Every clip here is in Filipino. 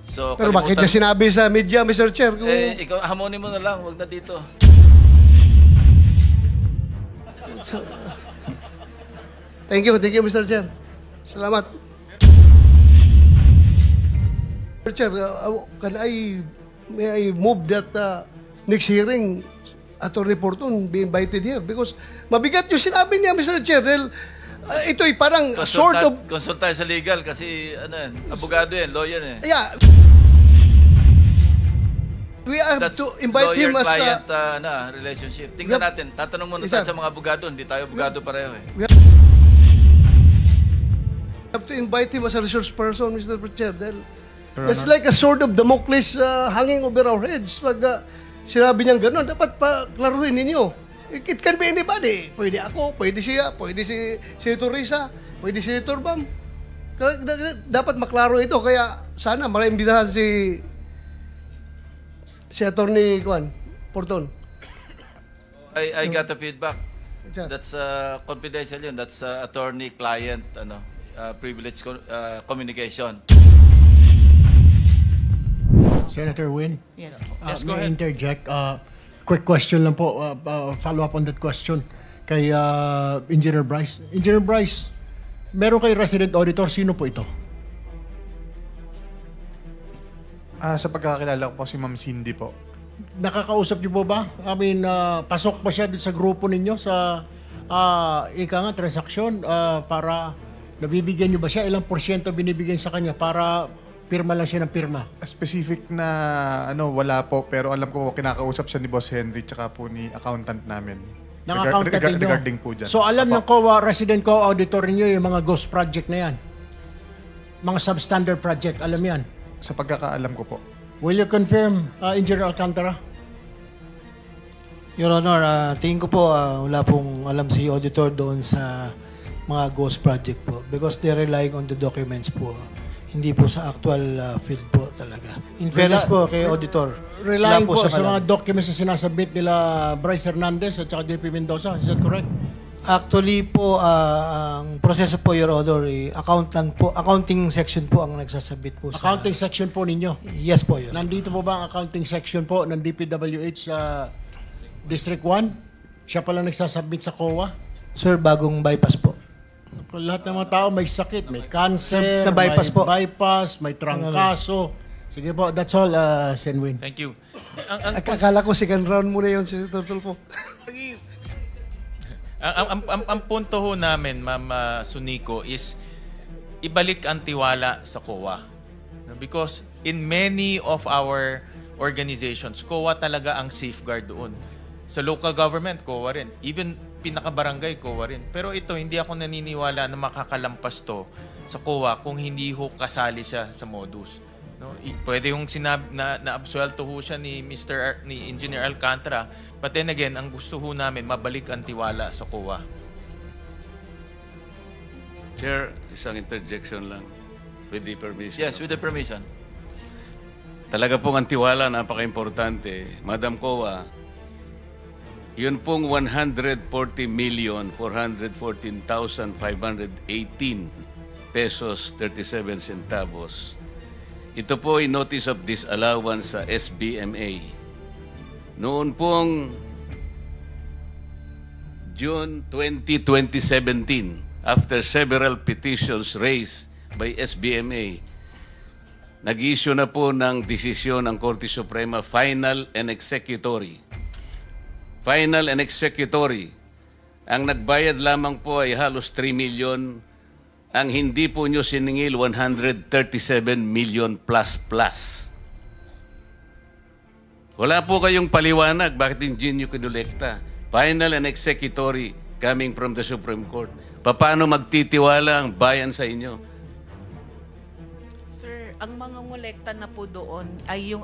So, Pero bakit niya sinabi sa media, Mr. Chair? Kung... ikaw, hamonin mo na lang, wag na dito. So, thank you, Mr. Chair. Salamat. Mr. Chair, may I move that next hearing, Attorney Porton be invited here? Because mabigat yung sinabi niya, Mr. Chair. Dahil, ito'y parang sort of... Konsulta sa legal kasi, abogado yan, lawyer eh. Yeah. We have to invite him as lawyer-client relationship. Tingnan natin. Tatanong muna tayo sa mga abogado. Hindi tayo abogado pareho eh. We have to invite him as a resource person, Mr. Chair. It's like a sort of Damocles hanging over our heads. Pag sinabi niyang gano'n, dapat pa klaruhin ninyo. It can be anybody. Pwede ako, pwede siya, pwede si Senator Risa, pwede si Senator Bam. Dapat maklaro ito. Kaya sana maimbitahan si Attorney Porton. I got the feedback. Exactly. That's confidential yun. That's attorney-client privilege communication. Senator Win? Yes. Yes, go ahead. Interject. Quick question lang po. Follow up on that question kay Engineer Bryce. Engineer Bryce, meron kay resident auditor. Sino po ito? Sa pagkakakilala ko po si Ma'am Cindy po. Nakakausap niyo po ba? I mean, pasok ba siya sa grupo ninyo sa transaksyon para nabibigyan niyo ba siya? Ilang porsyento binibigyan sa kanya para pirma lang siya ng pirma? Specific na wala po, pero alam ko kinakausap siya ni Boss Henry tsaka po ni accountant namin. Ng accountant ninyo? Regarding po dyan. So alam ng resident co-auditor niyo yung mga ghost project na yan? Mga substandard project, alam yan? Sa pagkakaalam ko po. Will you confirm, Engineer Alcantara? Your Honor, tingin ko po wala pong alam si auditor doon sa mga ghost project po because they're relying on the documents po. Hindi po sa actual field po talaga. In fairness po kay auditor. Relying po sa mga documents na sinasubmit nila Bryce Hernandez at saka JP Mendoza. Is that correct? Actually po, ang proseso po, Your Honor, accounting section po ang nagsasubmit po sa... Accounting section po ninyo? Yes po, Your Honor. Nandito po ba ang accounting section po ng DPWH sa District 1? Siya pala nagsasubmit sa COA? Sir, bagong bypass po. Lahat ng mga tao may sakit, may cancer, Sa bypass may po. bypass, may trangkaso. Sige po, that's all, Senwin. Thank you. Akala ko second round muna yun, Senator Tulfo. Ang punto ho namin, Ma'am Sunico, is ibalik ang tiwala sa COA. Because in many of our organizations, COA talaga ang safeguard doon. Sa local government, COA rin. Even pinaka-barangay, COA rin. Pero ito, hindi ako naniniwala na makakalampas to sa COA kung hindi ho kasali siya sa modus. No? Pwede yung na-absuelto ho siya ni Engineer Alcantara. But then again, ang gusto ho namin, mabalik ang tiwala sa COA. Chair, isang interjection lang. With the permission. Yes, with the permission. Talaga pong ang tiwala, napaka-importante. Madam COA, yun pong 140,414,518 pesos 37 centavos. Ito po ay notice of disallowance sa SBMA. Noon pong June 20, 2017, after several petitions raised by SBMA, nag-issue na po ng desisyon ang Korte Suprema, final and executory. Final and executory. Ang nagbayad lamang po ay halos 3 million. Ang hindi po nyo siningil, 137 million plus plus. Wala po kayong paliwanag bakit hindi nyo kinolekta. Final and executory coming from the Supreme Court. Paano magtitiwala ang bayan sa inyo? Sir, ang mga ngolekta na po doon ay yung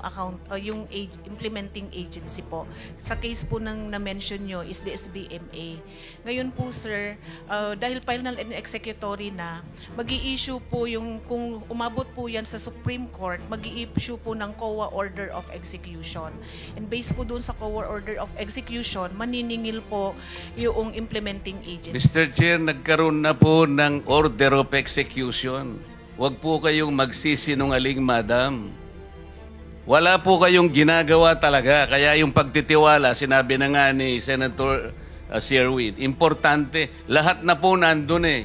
implementing agency po. Sa case po ng na-mention nyo is the SBMA. Ngayon po sir, dahil final and executory na, mag-i-issue po yung, kung umabot po yan sa Supreme Court, mag-i-issue po ng COA Order of Execution. And based po doon sa COA Order of Execution, maniningil po yung implementing agency. Mr. Chair, nagkaroon na po ng Order of Execution. Huwag po kayong magsisinungaling, madam. Wala po kayong ginagawa talaga. Kaya yung pagtitiwala, sinabi na nga ni Senator Sherwin, importante. Lahat na po nandun eh.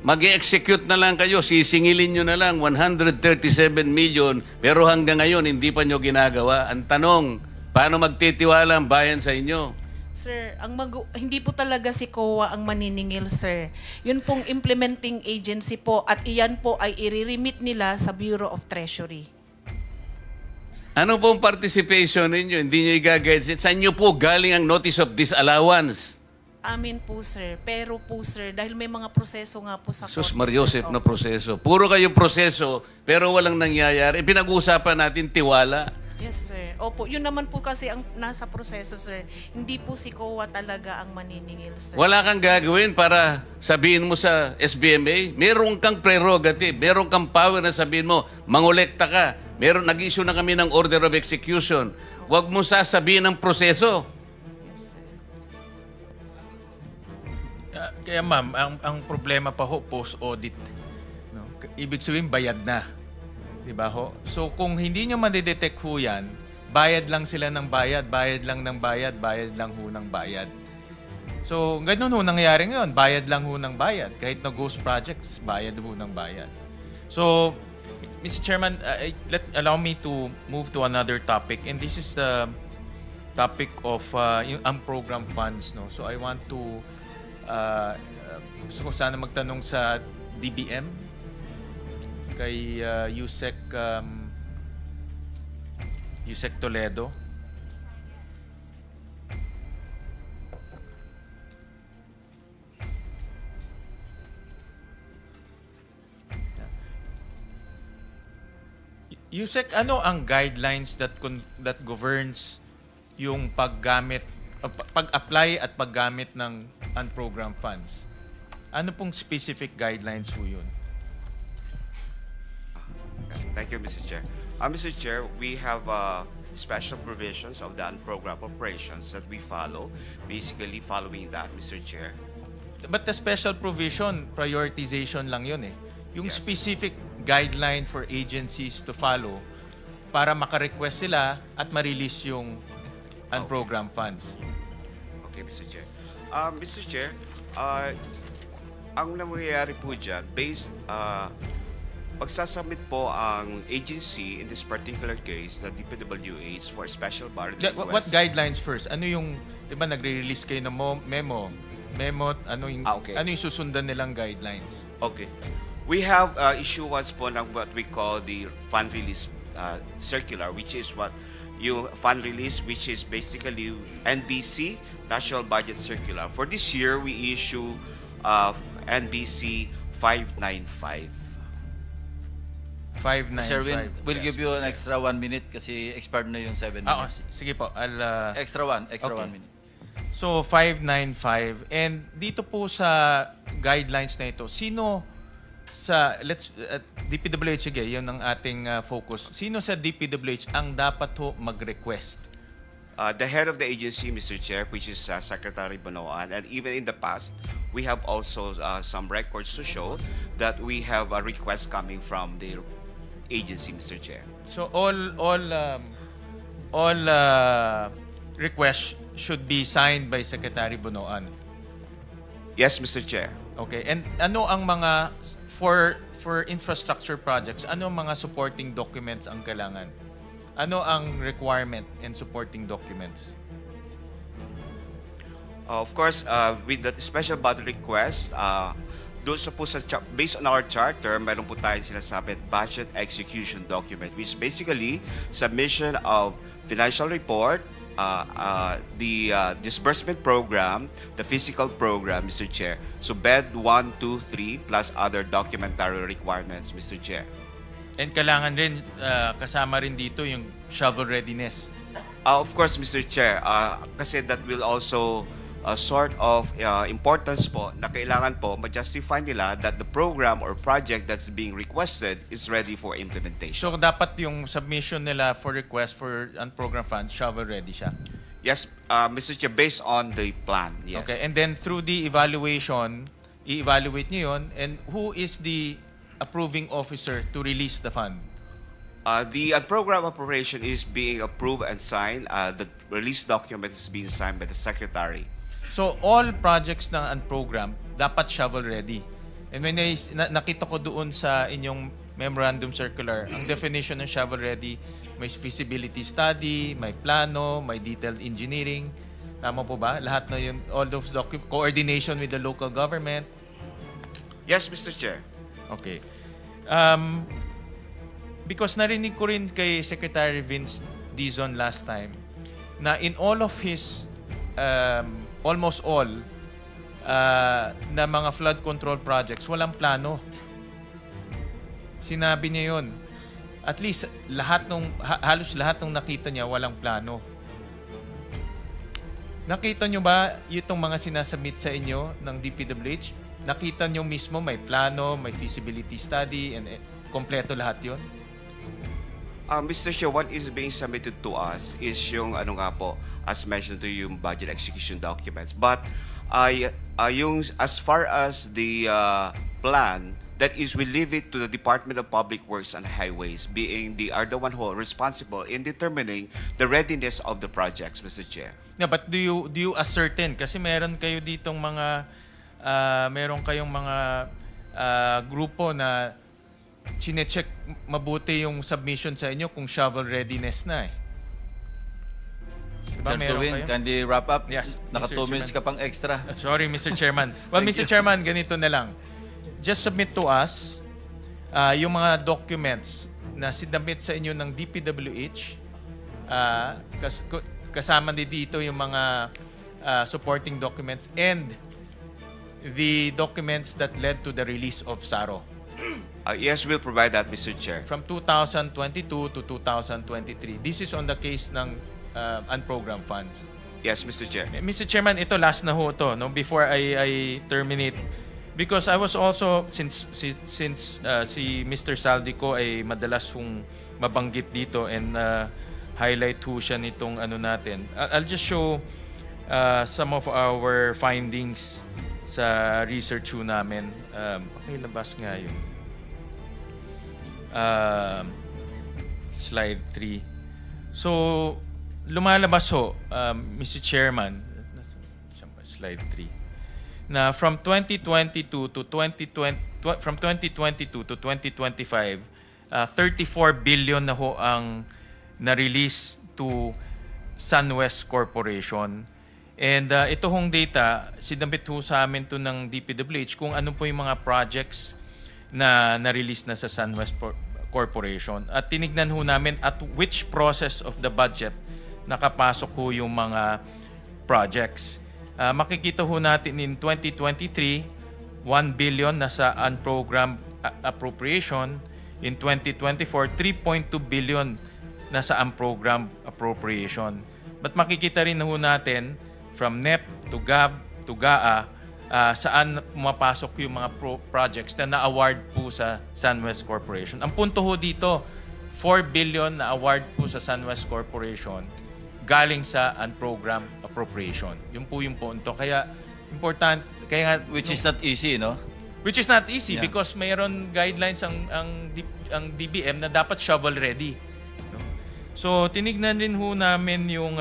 Mag-execute na lang kayo, sisingilin nyo na lang 137 million, pero hanggang ngayon hindi pa nyo ginagawa. Ang tanong, paano magtitiwala ang bayan sa inyo? Sir, hindi po talaga si COA ang maniningil, sir. Yun pong implementing agency po at iyan po ay i-remit nila sa Bureau of Treasury. Ano pong participation ninyo? Hindi nyo i-guide. Saan nyo po galing ang notice of disallowance? Amin po, sir. Pero po, sir, dahil may mga proseso nga po sa Sus korte, Mariosep sir. na proseso. Puro kayo proseso, pero walang nangyayari. Pinag-uusapan natin tiwala. Yes, sir. Opo, yun naman po kasi ang nasa proseso, sir. Hindi po si COA talaga ang maniningil, sir. Wala kang gagawin para sabihin mo sa SBMA, meron kang prerogative, meron kang power na sabihin mo, mangolekta ka. Nag-issue na kami ng order of execution. Huwag mo sasabihin ang proseso. Yes, sir. Kaya ma'am, ang problema pa ho, post-audit. No? Ibig sabihin, bayad na. Diba ho? So kung hindi nyo madidetect ho yan, bayad lang sila ng bayad, bayad lang ng bayad, bayad lang ho ng bayad. So ganun ho nangyayari ngayon, bayad lang ho ng bayad. Kahit na ghost projects, bayad ho ng bayad. So, Mr. Chairman, allow me to move to another topic. And this is the topic of yung unprogrammed funds. No? So I want to gusto ko sana magtanong sa DBM kay Yusek Toledo. Yusek, ano ang guidelines that governs yung pag-apply at paggamit ng unprogrammed funds? Ano pong specific guidelines po yun? Thank you, Mr. Chair. Mr. Chair, we have special provisions of the unprogrammed operations that we follow. Basically, following that, Mr. Chair. But the special provision, prioritization lang yun eh. Yung Yes. specific guideline for agencies to follow para maka-request sila at ma-release yung unprogrammed funds. Okay, Mr. Chair. Mr. Chair, ang nangyayari po dyan, pagsasubmit po ang agency, in this particular case, the DPWH for special budget request. What guidelines first? Ano yung, di ba nagre-release kayo ng memo, ano yung, Okay. ano yung susundan nilang guidelines? Okay. We have issuance po ng what we call the fund release circular, which is what yung fund release, which is basically NBC, National Budget Circular. For this year, we issue NBC 595. 595. Sherwin, we'll Yes, give you an extra 1 minute kasi expired na yung 7 minutes. Sige po. Extra 1 Okay. minute. So, 595. And dito po sa guidelines na ito, sino sa, DPWH, sige, yun ang ating focus. Sino sa DPWH ang dapat ho mag-request? The head of the agency, Mr. Chair, which is Secretary Bonoan, and even in the past, we have also some records to show that we have a request coming from the agency, Mr. Chair. So, all requests should be signed by Secretary Bonoan. Yes, Mr. Chair. Okay. And ano ang mga, for infrastructure projects, ano ang mga supporting documents ang kailangan? Ano ang requirement and supporting documents? Of course, with the special budget request, doon sa po based on our charter, meron po tayong sinasabi budget execution document, which is basically submission of financial report, the disbursement program, the physical program, Mr. Chair. So BED 1, 2, 3, plus other documentary requirements, Mr. Chair. And kailangan rin, kasama rin dito yung shovel readiness. Of course, Mr. Chair, kasi that will also sort of importance po na kailangan po ma-justify nila that the program or project that's being requested is ready for implementation. So dapat yung submission nila for request for unprogrammed funds, shovel ready siya. Yes, Mr. Chair, based on the plan, yes. Okay, and then through the evaluation, i-evaluate nyo yun, and who is the approving officer to release the fund? The program appropriation is being approved and signed. The release document is being signed by the Secretary. So all projects na unprogrammed dapat shovel ready. And when nakita ko doon sa inyong memorandum circular, ang definition ng shovel ready, may feasibility study, may plano, may detailed engineering. Tama po ba? Lahat na yun, all those coordination with the local government. Yes, Mr. Chair. Okay. Because narinig ko rin kay Secretary Vince Dizon last time na in all of his almost all na mga flood control projects, walang plano. Sinabi niya yun. At least halos lahat ng nakita niya walang plano. Nakita niyo ba itong mga sinasubmit sa inyo ng DPWH? Nakita niyo mismo may plano, may feasibility study, and kompleto lahat yun? Mr. Chair, what is being submitted to us is yung ano nga po, as mentioned to yung budget execution documents. But yung as far as the plan, that is, we leave it to the Department of Public Works and Highways, being the one who are responsible in determining the readiness of the projects, Mr. Chair. Yeah, but do you ascertain? Kasi meron kayo ditong mga meron kayong mga grupo na chine-check mabuti yung submission sa inyo kung shovel readiness na eh. Diba, Sir Tuwin, kindly wrap up. Yes, Naka 2 minutes ka pang extra. Sorry, Mr. Chairman. Well, Mr. Chairman, ganito na lang. Just submit to us yung mga documents na sinabit sa inyo ng DPWH. Kasama din dito yung mga supporting documents and the documents that led to the release of SARO. Yes, we'll provide that, Mr. Chair. From 2022 to 2023. This is on the case ng unprogrammed funds. Yes, Mr. Chair. Mr. Chairman, ito last na ho to, no? Before I terminate. Because I was also, since si Mr. Saldico ay madalas kong mabanggit dito and highlight ho siya nitong ano natin. I'll just show some of our findings sa research ho namin. Pakilabas nga yun. Slide 3. So, lumalabas ho, Mr. Chairman, slide 3. Na from 2022 to 2025, 34 billion na ho ang na-release to SunWest Corporation. And ito hong data, sinabit ho sa amin to ng DPWH kung ano po yung mga projects na na-release na sa SunWest Corporation. At tinignan ho namin at which process of the budget nakapasok ho yung mga projects. Makikita ho natin in 2023, 1 billion nasa unprogrammed appropriation. In 2024, 3.2 billion nasa unprogrammed appropriation. But makikita rin ho natin from NEP to GAB to GAA saan pumapasok yung mga projects na na-award po sa SunWest Corporation. Ang punto ho dito, 4 billion na award po sa SunWest Corporation galing sa unprogrammed appropriation. Yun po yung punto. Kaya important, kaya which is not easy, no? Which is not easy because mayroon guidelines ang DBM na dapat shovel ready. No? So tinignan rin ho namin yung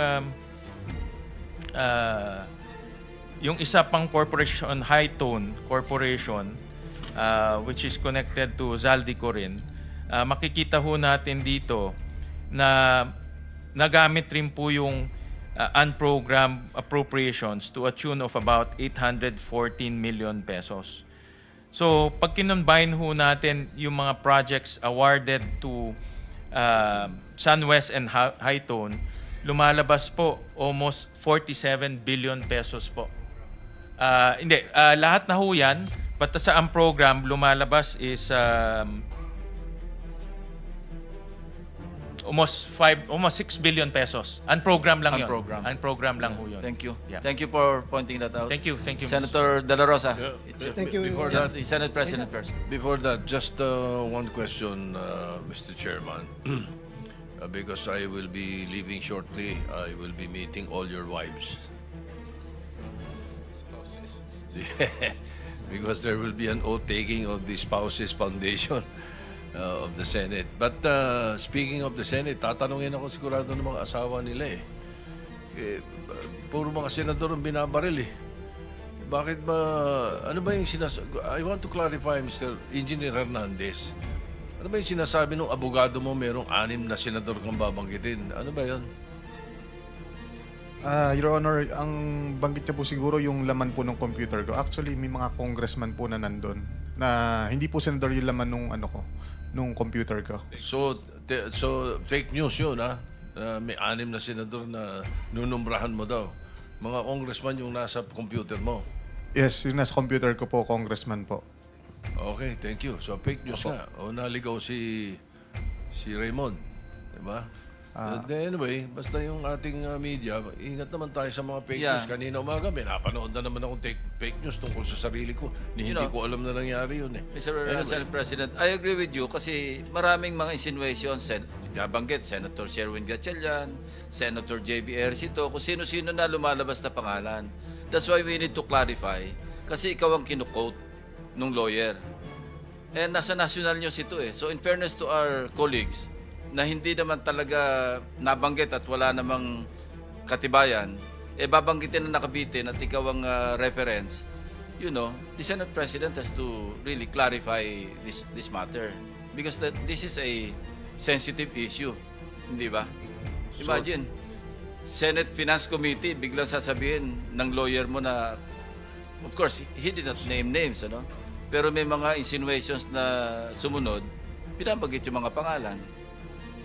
isa pang corporation, High Tone Corporation, which is connected to Zaldico rin. Makikita ho natin dito na nagamit rin po yung unprogrammed appropriations to a tune of about 814 million pesos. So, pag kinombine ho natin yung mga projects awarded to SunWest and High Tone, lumalabas po almost 47 billion pesos po. Lahat na ho yan, but sa unprogrammed, lumalabas is almost 6 billion pesos. Unprogrammed lang yun. Unprogrammed lang ho yun. Thank you. Yeah. Thank you for pointing that out. Thank you, Senator De La Rosa. Thank you. Before that, The Senate President first. before that, just one question, Mr. Chairman. Because I will be leaving shortly, I will be meeting all your wives. Because there will be an oath taking of the Spouses Foundation of the Senate. But speaking of the Senate, tatanungin ako sigurado ng mga asawa nila puro mga senador ang binabaril Bakit ba, ano ba yung I want to clarify, Mr. Engineer Hernandez. Ano ba yung sinasabi ng abogado mo merong 6 na senador kang babanggitin? Ano ba yun? Your Honor, ang banggit niya po siguro yung laman po ng computer ko. Actually, may mga congressman po na nandun na hindi po senador yung laman nung computer ko. So fake news yun, ha? May 6 na senador na nunumbrahan mo daw. Mga congressman yung nasa computer mo. Yes, yung nasa computer ko po, congressman po. Okay, thank you. So fake news nga. O naligaw si Raymond. Diba? Anyway, basta yung ating media, ingat naman tayo sa mga fake news. Kanina umaga, may napanood na naman akong fake news tungkol sa sarili ko. Hindi ko alam na nangyari yun Mr. Senate President, I agree with you kasi maraming mga insinuations. Nabanggit, Senator Sherwin Gatchalian, Senator J.B. Ercito, kung sino-sino na lumalabas na pangalan. That's why we need to clarify. Kasi ikaw ang kinukote nung lawyer. And nasa national news ito So in fairness to our colleagues, na hindi naman talaga nabanggit at wala namang katibayan, babanggitin na nakabitin at ikaw ang reference, the Senate President has to really clarify this matter. Because this is a sensitive issue. Hindi ba? Imagine, Senate Finance Committee, biglang sasabihin ng lawyer mo na, of course, he did not name names, pero may mga insinuations na sumunod, binabanggit yung mga pangalan.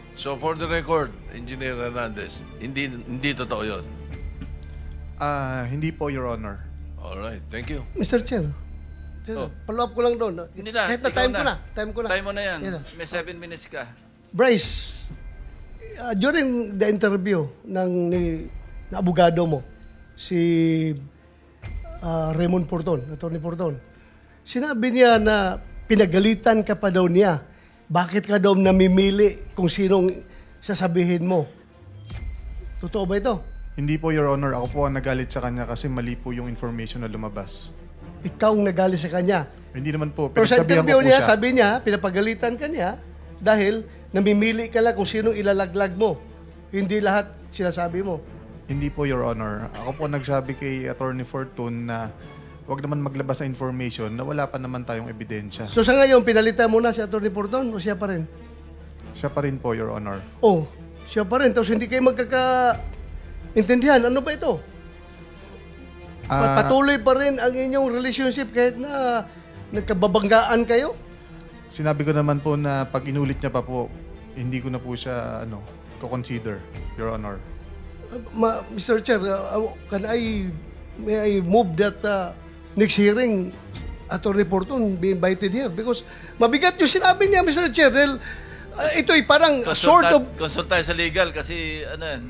So for the record, Engineer Hernandez, hindi totoo yun? Hindi po, Your Honor. Alright, thank you. Mr. Chair, follow up ko lang doon. Hindi na, kahit na time ko na. Time mo na yan. May 7 minutes ka. Bryce, during the interview na abogado mo, si Raymond Porton, Attorney Porton, sinabi niya na pinagalitan ka pa daw niya. Bakit ka daw namimili kung sinong sasabihin mo? Totoo ba ito? Hindi po, Your Honor. Ako po ang nagalit sa kanya kasi mali po yung information na lumabas. Ikaw ang nagalit sa kanya? Hindi naman po. Pero sa interview niya, sabi niya, pinapagalitan ka niya dahil namimili ka lang kung sinong ilalaglag mo. Hindi lahat sinasabi mo. Hindi po, Your Honor. Ako po nagsabi kay Attorney Fortune na wag naman maglabas ng information na wala pa naman tayong ebidensya. So sa ngayon, pinalitan mo na si Attorney Porton o siya pa rin? Siya pa rin po, Your Honor. Oh, siya pa rin. Tapos hindi kayo magkakaintindihan. Ano ba ito? Patuloy pa rin ang inyong relationship kahit na nagkababanggaan kayo? Sinabi ko naman po na pag inulit niya pa po, hindi ko na po siya ko-consider, Your Honor. Mr. Chair, may I move that next hearing, Attorney Porton be invited here because mabigat yung sinabi niya, Mr. Chair. Ito'y parang sort of... Consult tayo sa legal kasi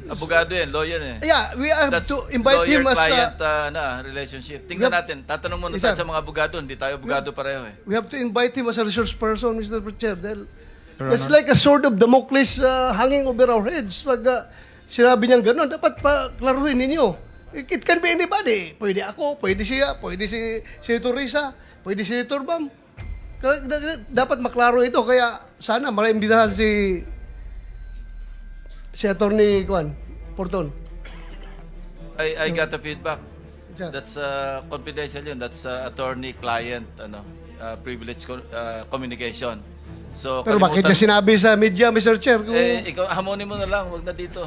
abogado lawyer Yeah, we have to invite him as lawyer-client relationship. Tingnan natin. Tatanong muna tayo sa mga abogado. Hindi tayo abogado pareho We have to invite him as a resource person, Mr. Chair. It's like a sword of Damocles hanging over our heads. Pag sinabi niyang gano'n, dapat pa klaruhin ninyo. It can be anybody. Pwede ako, pwede siya, pwede si Senator Risa, pwede si Senator Bam. Dapat maklaro ito. Kaya sana maimbitahan si Attorney Porton. I got the feedback. That's confidential yun. That's attorney-client privilege communication. So, pero bakit niya sinabi sa media, Mr. Chair? Ikaw, hamonin mo na lang. Huwag na dito.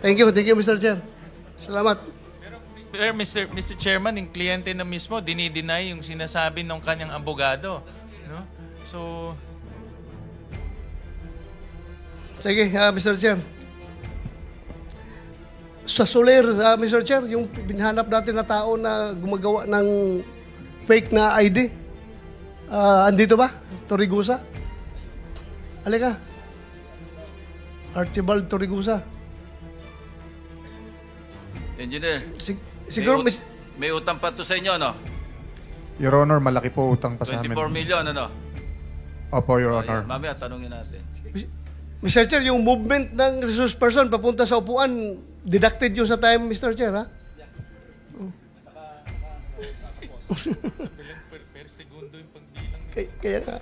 Thank you, Mr. Chair. Salamat. Pero Mr. Chairman, yung kliyente na mismo, dinideny yung sinasabi ng kanyang abogado. So... Sige, Mr. Chair. Sa Soler, Mr. Chair, yung binhanap natin na tao na gumagawa ng fake na ID, andito ba? Torigusa? Halika. Archibald Torigusa. Engineer, siguro may utang pa to sa inyo, no? Your Honor, malaki po utang pa sa amin. 24 million, ano? Opo, Your Honor. Mamaya, tanungin natin. Mr. Chair, yung movement ng resource person papunta sa upuan, deducted yun sa time, Mr. Chair, ha? Per segundo yung pagbilang. Kaya ka.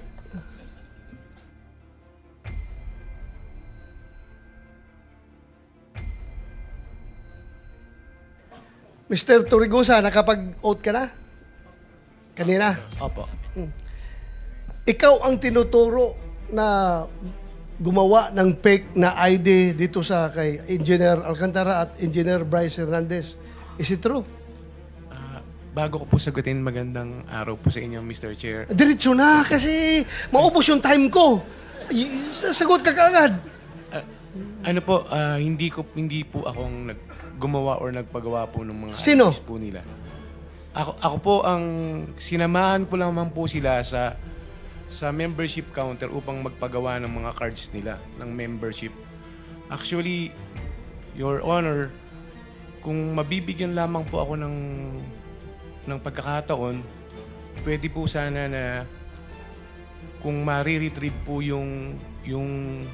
Mr. Torregosa, nakapag-oath ka na? Kanina? Opo. Ikaw ang tinuturo na gumawa ng fake na ID dito sa kay Engineer Alcantara at Engineer Bryce Hernandez. Is it true? Bago ko po sagutin, magandang araw po sa inyo, Mr. Chair. Diretso na kasi maubos yung time ko. Sagot ka kaagad. Hindi po akong gumawa or nagpagawa po ng mga Sino? IDs po nila. Ako po ang sinamahan ko lamang po sila sa membership counter upang magpagawa ng mga cards nila ng membership. Actually, Your Honor, kung mabibigyan lamang po ako ng pagkakataon, pwede po sana na kung mariretrieve po yung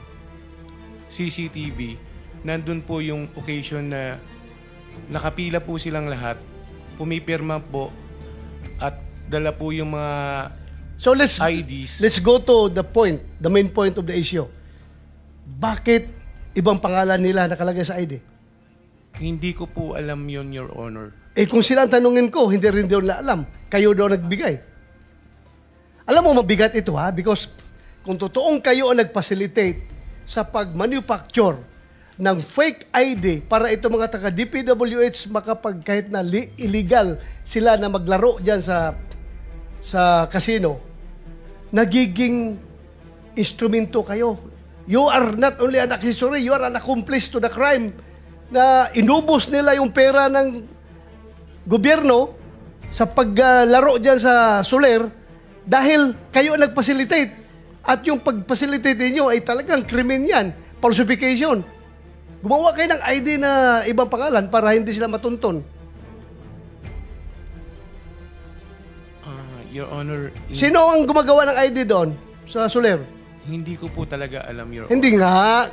CCTV, nandun po yung occasion na nakapila po silang lahat, pumipirma po at dala po yung mga So let's IDs. Let's go to the main point of the issue. Bakit ibang pangalan nila nakalagay sa ID? Hindi ko po alam yon, Your Honor. Kung sila ang tanungin ko, hindi rin daw nila alam. Kayo daw nagbigay. Alam mo, mabigat ito because kung totoong kayo ang nag-facilitate sa pag-manufacture ng fake ID para ito mga taga-DPWH kahit na illegal sila na maglaro dyan sa casino, nagiging instrumento kayo. You are not only an accessory, you are an accomplice to the crime na inubos nila yung pera ng gobyerno sa paglaro dyan sa Soler dahil kayo ang nag-facilitate. At yung pag-facilitate ninyo ay talagang krimen yan. Falsification. Gumawa kayo ng ID na ibang pangalan para hindi sila matuntun. Your Honor... Sino ang gumagawa ng ID doon sa Soler? Hindi ko po talaga alam, Your Honor. Hindi nga.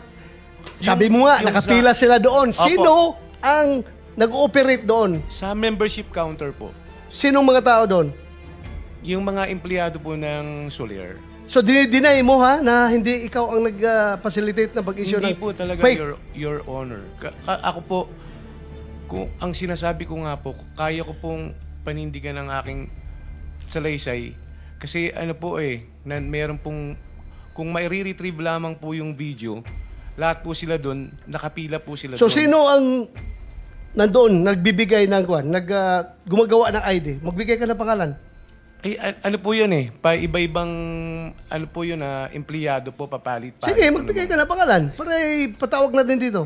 Sabi mo nga, nakapila sila doon. Sino ang nag-ooperate doon? Sa membership counter po. Sinong mga tao doon? Yung mga empleyado po ng Soler. So, dinay mo na hindi ikaw ang nag-facilitate na pag-issue ng Hindi po talaga, fake? Your Honor. Ako po, kung ang sinasabi ko nga po, kaya ko pong panindigan ng aking salaysay. Kasi meron pong, kung mai-retrieve lamang po yung video, lahat po sila doon, nakapila po sila So, doon. sino ang nandoon, nagbibigay ng gumagawa ng ID? Magbigay ka ng pangalan. Ano po yun iba-ibang, empleyado po, papalit. Sige, magbigay ka ng pangalan para patawag natin dito.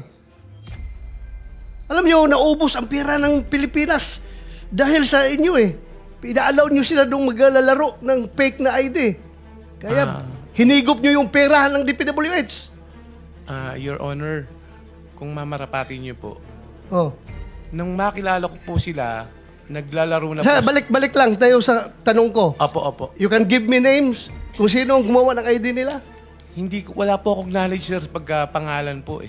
Alam nyo, naubos ang pera ng Pilipinas dahil sa inyo Pina-allow nyo sila doon maglalaro ng fake na ID. Kaya hinigop nyo yung pera ng DPWH. Your Honor, kung mamarapatin nyo po, Oh. nung makilala ko po sila, naglalaro na Sa, po. balik tayo sa tanong ko. Opo. You can give me names kung sino ang gumawa ng ID nila? Wala po akong knowledge, sir, pagka-pangalan po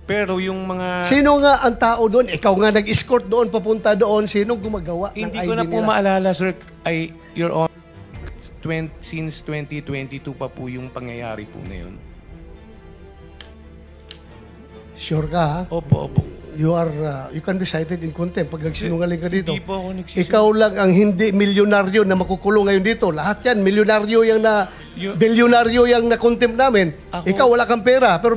Pero yung mga... Sino nga ang tao doon? Ikaw nga nag-escort doon, papunta doon. Sino gumagawa ng ID nila? Hindi ko na po maalala, sir. Your Honor, since 2022 pa po yung pangyayari po na yun. Sure ka, ha? Opo. You can be cited in contempt pag nagsinungaling ka dito. Hindi po ako nagsisinungaling. Ikaw lang ang hindi milyonaryo na makukulong ngayon dito. Lahat yan, milyonaryo bilyonaryo yung na-contempt namin. Ikaw wala kang pera, pero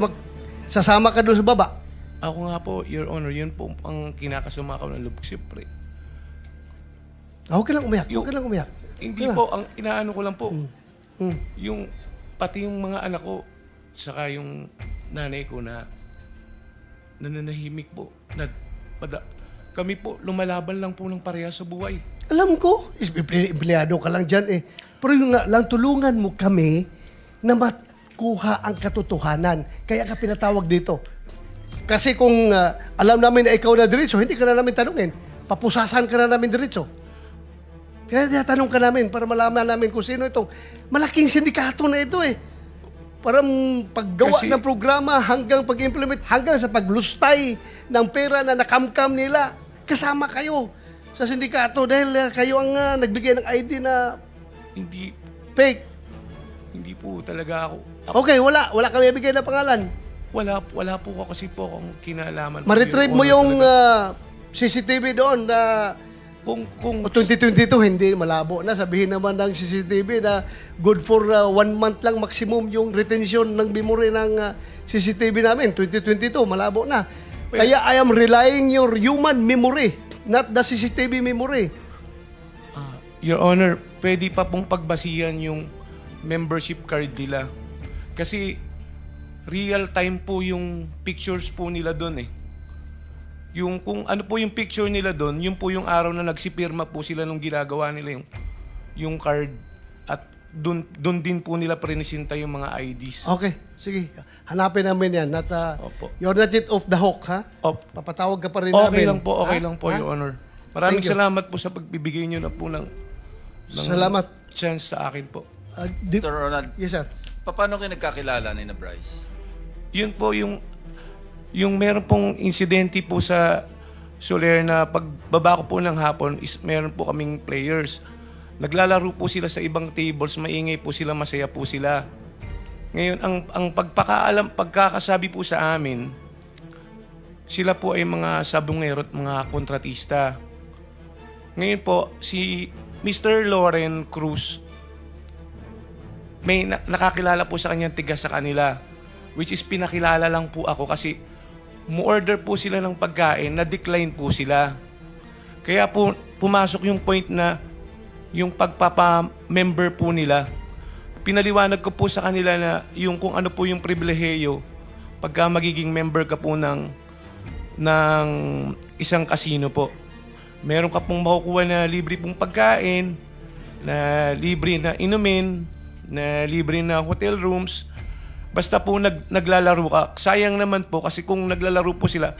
sasama ka doon sa baba. Ako nga po, Your Honor, yun po ang kinakasama ko ng lubog, siyempre. Huwag ka lang umiyak. Hindi po, ang inaano ko lang po, yung pati yung mga anak ko, saka yung nanay ko na nananahimik po. Kami po, lumalaban lang po ng pareha sa buhay. Alam ko, empleyado ka lang dyan Pero yung nga lang, tulungan mo kami na kuha ang katotohanan. Kaya ka pinatawag dito. Kasi kung alam namin na ikaw na diretso, hindi ka na namin tanungin. Papusasan ka na namin diretso. Kaya tanong ka namin para malaman namin kung sino itong malaking sindikato na ito Para paggawa ng programa hanggang pag-implement, hanggang sa paglustay ng pera na nakamkam nila. Kasama kayo sa sindikato dahil kayo ang nagbigay ng ID na Hindi fake. Hindi po talaga ako. Okay, wala kami ibigay na pangalan. Wala po kasi po akong kinalaman. Ma-retrieve mo yung CCTV doon na Kung 2022 hindi malabo na. Sabihin naman ng CCTV na good for 1 month lang maximum yung retention ng memory ng CCTV namin. 2022 malabo na. Kaya I am relying your human memory, not the CCTV memory. Your Honor, pwede pa pong pagbasihan yung membership card nila. Kasi real time po yung pictures po nila doon eh. Yung kung ano po yung picture nila doon, yun po yung araw na nagsipirma po sila nung ginagawa nila yung card. At doon din po nila prenisinta yung mga IDs. Okay, sige. Hanapin namin yan. Opo. You're not yet off the hook, ha? Papatawag ka pa rin namin. Okay lang po, Your Honor. Maraming salamat po sa pagbibigay nyo na po ng salamat. Chance sa akin po. Dr. Ronald, yes, sir. Paano kayo nagkakilala ni na Bryce? Yun po yung meron pong insidente po sa Soler na pagbaba ko po ng hapon is meron po kaming players. Naglalaro po sila sa ibang tables, maingay po sila, masaya po sila. Ngayon, ang pagkakasabi po sa amin, sila po ay mga sabungero at mga kontratista. Ngayon po, si Mr. Loren Cruz, may nakakilala po sa kanyang tiga sa kanila, which is pinakilala lang po ako kasi mu-order po sila ng pagkain, na-decline po sila. Kaya po pumasok yung point na yung pagpapa-member po nila. Pinaliwanag ko po sa kanila na yung kung ano po yung pribilehiyo pagka magiging member ka po ng isang casino po. Meron ka pong makukuha na libre pong pagkain, na libre na inumin, na libre na hotel rooms. Basta po naglalaro ka. Sayang naman po kasi kung naglalaro po sila,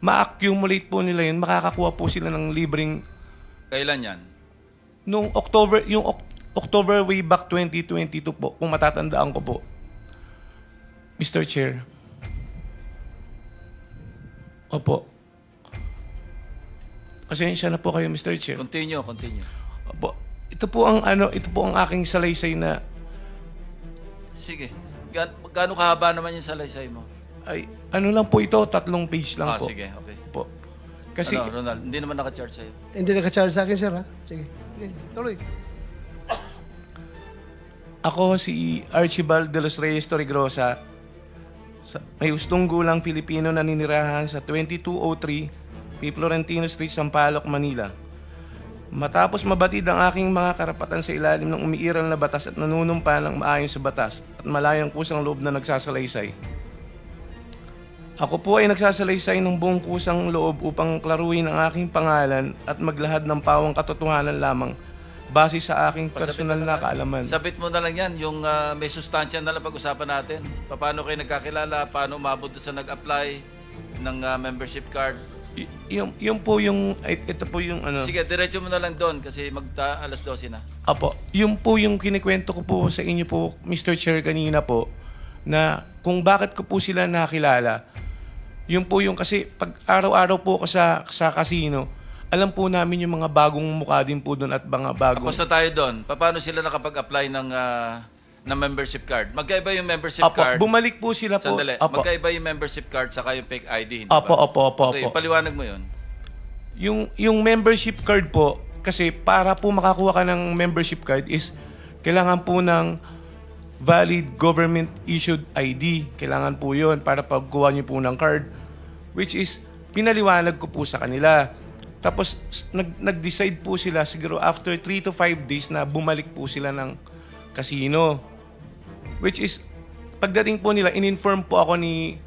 ma-accumulate po nila yun, makakakuha po sila ng libreng... Kailan yan? Nung October way back 2022 po, kung matatandaan ko po. Mr. Chair. Opo. Pasensya na po kayo, Mr. Chair. Continue. Opo. Ito po ang aking salaysay na... Sige. Gaano kahaba naman yung salaysay mo? Ay, ano lang po ito, 3 page lang po. Sige, okay. Po. Kasi, Ronald, hindi naman naka-charge sa'yo. Hindi naka-charge sa akin, sir, ha? Sige. Tuloy. Ako si Archibald de los Reyes Torregrosa, may hustong gulang Filipino na ninirahan sa 2203 P. Florentino Street, Sampaloc, Manila. Matapos mabatid ang aking mga karapatan sa ilalim ng umiiral na batas at nanunumpa ng maayon sa batas at malayang kusang loob na nagsasalaysay. Ako po ay nagsasalaysay ng buong kusang loob upang klaruhin ang aking pangalan at maglahad ng pawang katotohanan lamang base sa aking personal na kaalaman. Sabit mo na lang yan, yung may sustansya na lang pag-usapan natin. Paano kayo nagkakilala, paano umabot sa nag-apply ng membership card. Yung po yung, ito po yung ano. Sige, diretso mo na lang doon kasi alas 12 na. Apo, yung po yung kinikwento ko po sa inyo po, Mr. Chair, kanina po, na kung bakit ko po sila nakilala. Yung po yung kasi pag araw-araw po ako sa casino, alam po namin yung mga bagong mukha din po doon at mga bagong... Tapos na tayo doon. Paano sila nakapag-apply ng membership card? Magkaiba yung membership Apo, card. bumalik po sila po. Sandali. Apo. Magkaiba yung membership card saka yung fake ID, hindi Apo, ba? opo. Okay, paliwanag mo yun. Yung membership card po, kasi para po makakuha ka ng membership card is kailangan po ng valid government issued ID. Kailangan po yun para pagkuha niyo po ng card. Which is, pinaliwanag ko po sa kanila. Tapos, nag-decide po sila siguro after 3 to 5 days na bumalik po sila ng casino. Which is, pagdating po nila, in-inform po ako ni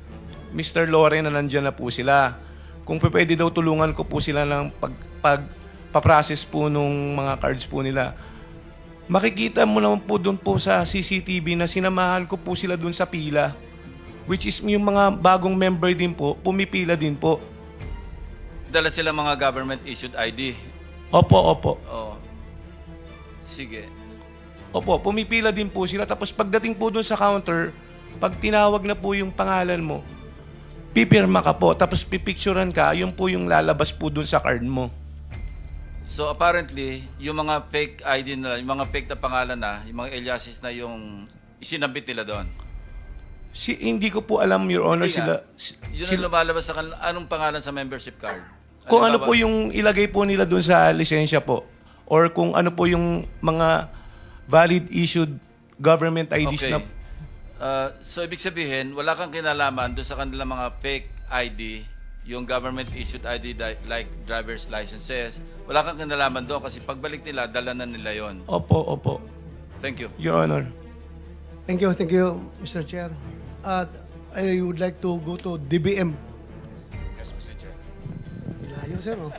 Mr. Loren na nandyan na po sila. Kung pwede daw tulungan ko po sila ng pagpaprocess po nung mga cards po nila. Makikita mo naman po doon po sa CCTV na sinamahan ko po sila doon sa pila. Which is yung mga bagong member din po, pumipila din po. Dala sila mga government issued ID. Opo. Oh. Sige. Opo, pumipila din po sila. Tapos pagdating po doon sa counter, pag tinawag na po yung pangalan mo, pipirma ka po, tapos pipicturean ka, yun po yung lalabas po doon sa card mo. So apparently, yung mga fake ID na, yung mga fake na pangalan na, yung mga aliases na yung isinabit nila doon. Hindi ko po alam, Your Honor, Yun ang lumalabas sa kanila. Anong pangalan sa membership card? Kung ano Halimbawa- po yung ilagay po nila doon sa lisensya po. Or kung ano po yung mga valid issued government IDs Okay. na... So, ibig sabihin, wala kang kinalaman doon sa kanilang mga fake ID, yung government-issued ID like driver's licenses. Wala kang kinalaman doon kasi pagbalik nila, dala na nila yon. Opo. Thank you. Your Honor. Thank you, Mr. Chair. I would like to go to DBM. Yes, Mr. Chair. Layo, sir, oh.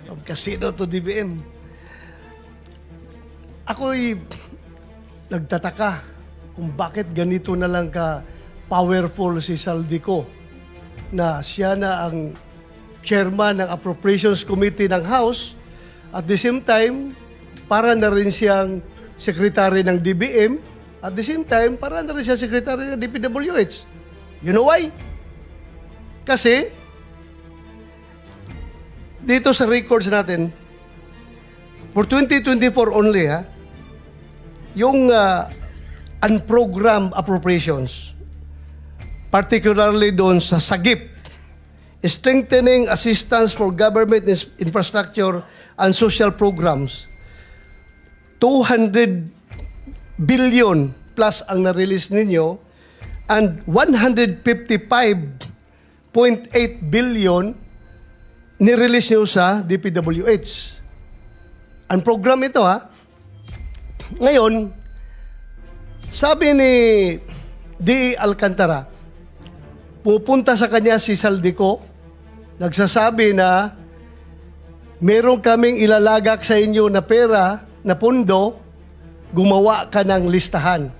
From casino to DBM. Ako'y nagtataka kung bakit ganito na lang ka powerful si Saldico na siya na ang chairman ng Appropriations Committee ng House at the same time para na rin siyang secretary ng DBM at the same time para na rin siyang secretary ng DPWH. You know why? Kasi dito sa records natin for 2024 only yung unprogrammed appropriations, particularly doon sa SAGIP, strengthening assistance for government infrastructure and social programs, 200 billion plus ang na-release ninyo and 155.8 billion ni-release nyo sa DPWH. Ang program ito Ngayon, sabi ni D. Alcantara, pupunta sa kanya si Saldico, nagsasabi na meron kaming ilalagak sa inyo na pera, na pondo, gumawa ka ng listahan.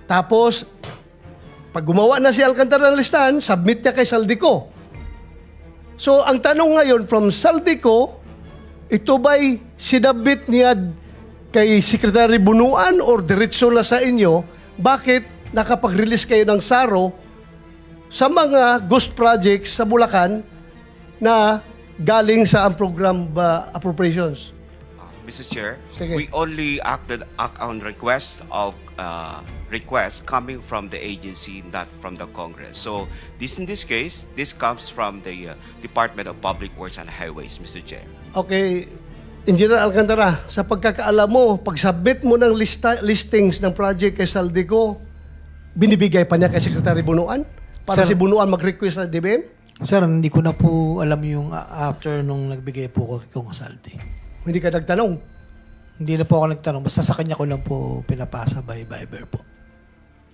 Tapos, pag gumawa na si Alcantara ng listahan, submit niya kay Saldico. So, ang tanong ngayon from Saldico, ito ba'y sinabit niya kay Secretary Bunuan or diretso na sa inyo? Bakit nakapag-release kayo ng SARO sa mga ghost projects sa Bulacan na galing sa program appropriations? Mr. Chair, Sige. we only act on requests coming from the agency, not from the Congress. So in this case, this comes from the Department of Public Works and Highways, Mr. Chair. Okay, Engineer Alcantara, sa pagkakaalam mo, pag-submit mo ng listings ng project kay Saldico, binibigay pa niya kay Secretary Bunuan para Sir, si Bunuan mag-request sa DBM? Sir, hindi ko na po alam yung after nung nagbigay po ko kung Saldi. Hindi ka nagtanong? Hindi na po ako nagtanong. Basta sa kanya ko lang po pinapasa by Viber po.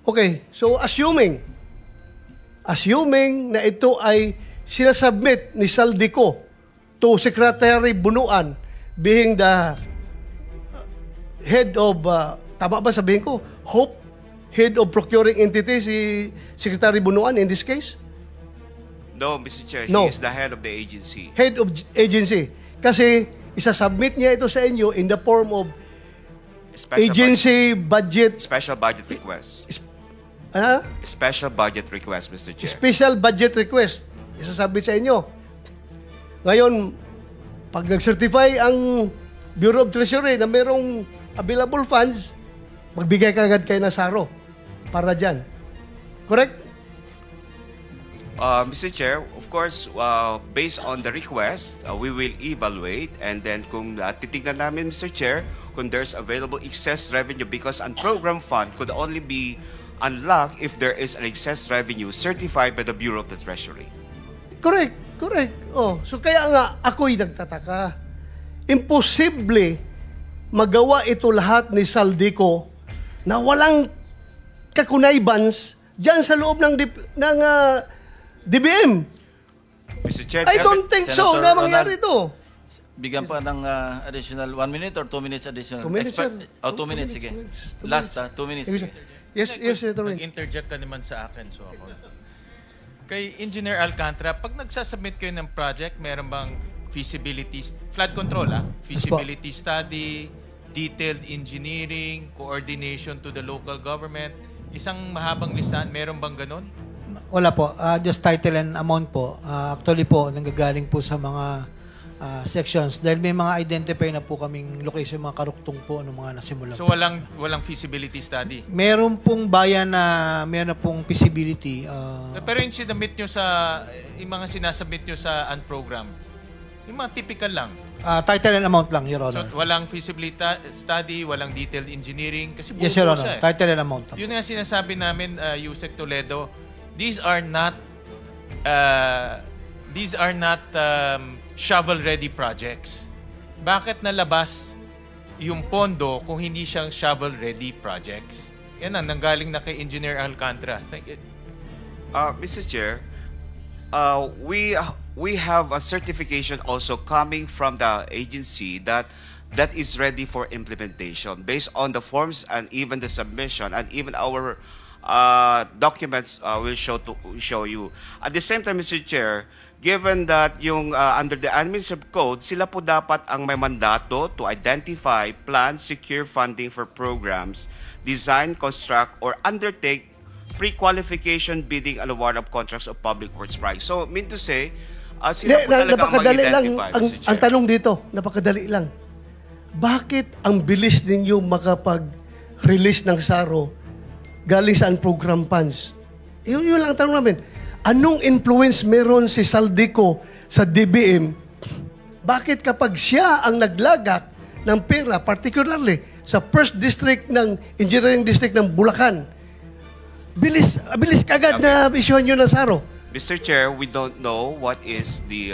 Okay, so assuming na ito ay sinasubmit ni Saldico to Secretary Bunuan being the head of, tama ba sabihin ko, head of procuring entity si Secretary Bunuan in this case? No, Mr. Chair, No. he is the head of the agency. Head of agency. Kasi isasubmit niya ito sa inyo in the form of agency budget. Special budget request. Ano? Special budget request, Mr. Chair. Special budget request. Isasubmit sa inyo. Ngayon, pag nag-certify ang Bureau of Treasury na mayroong available funds, magbigay ka agad kayo ng SARO para dyan. Correct? Mr. Chair, of course, based on the request, we will evaluate and then kung titignan namin, Mr. Chair, kung there's available excess revenue because ang program fund could only be unlocked if there is an excess revenue certified by the Bureau of the Treasury. Correct. Oh, so kaya nga ako'y nagtataka. Imposible magawa ito lahat ni Saldico na walang kakunaybans diyan sa loob ng DBM. Mr. Chair, I don't think so na mangyari ito. Bigyan pa ng additional 1 minute or 2 minutes additional? 2 minutes, sir. 2 minutes, sige. Last, 2 minutes. Sige. Yes, Senator Win. Nag-interject ka naman sa akin, so ako. Kay Engineer Alcantara, pag nagsasubmit kayo ng project, meron bang feasibility, flood control feasibility study, detailed engineering, coordination to the local government, isang mahabang listahan, meron bang ganun? Wala po. Just title and amount po. Actually po, nanggagaling po sa mga sections dahil may mga identify na po kaming location, mga karuktong po ng mga nasimula. So walang feasibility study. Meron pong bayan na meron na pong feasibility. Pero yung sinabit nyo yung mga sinasubmit nyo sa program, yung mga typical lang. Title and amount lang, Your Honor. So walang feasibility study, walang detailed engineering kasi Yes, Your Honor. Title and amount lang. Yun nga sinasabi namin, Yusek Toledo, these are not shovel-ready projects. Bakit nalabas yung pondo kung hindi siyang shovel-ready projects? Yan ang nanggaling na kay Engineer Alcantara. Mr. Chair, we have a certification also coming from the agency that is ready for implementation based on the forms and even the submission and even our documents will show you. At the same time, Mr. Chair, given that yung under the administrative code, sila po dapat ang may mandato to identify, plan, secure funding for programs, design, construct, or undertake pre-qualification bidding and award of contracts of public works projects. So, mean to say, sila po talaga ang mag-identify, Mr. Chair. Ang tanong dito, napakadali lang. Bakit ang bilis ninyo makapag-release ng SARO galing sa program funds? Yun lang ang tanong namin. Anong influence meron si Saldico sa DBM? Bakit kapag siya ang naglagak ng pera, particularly sa first district ng engineering district ng Bulacan, bilis kagad na isyuhan nyo ng SARO? Mr. Chair, we don't know what is the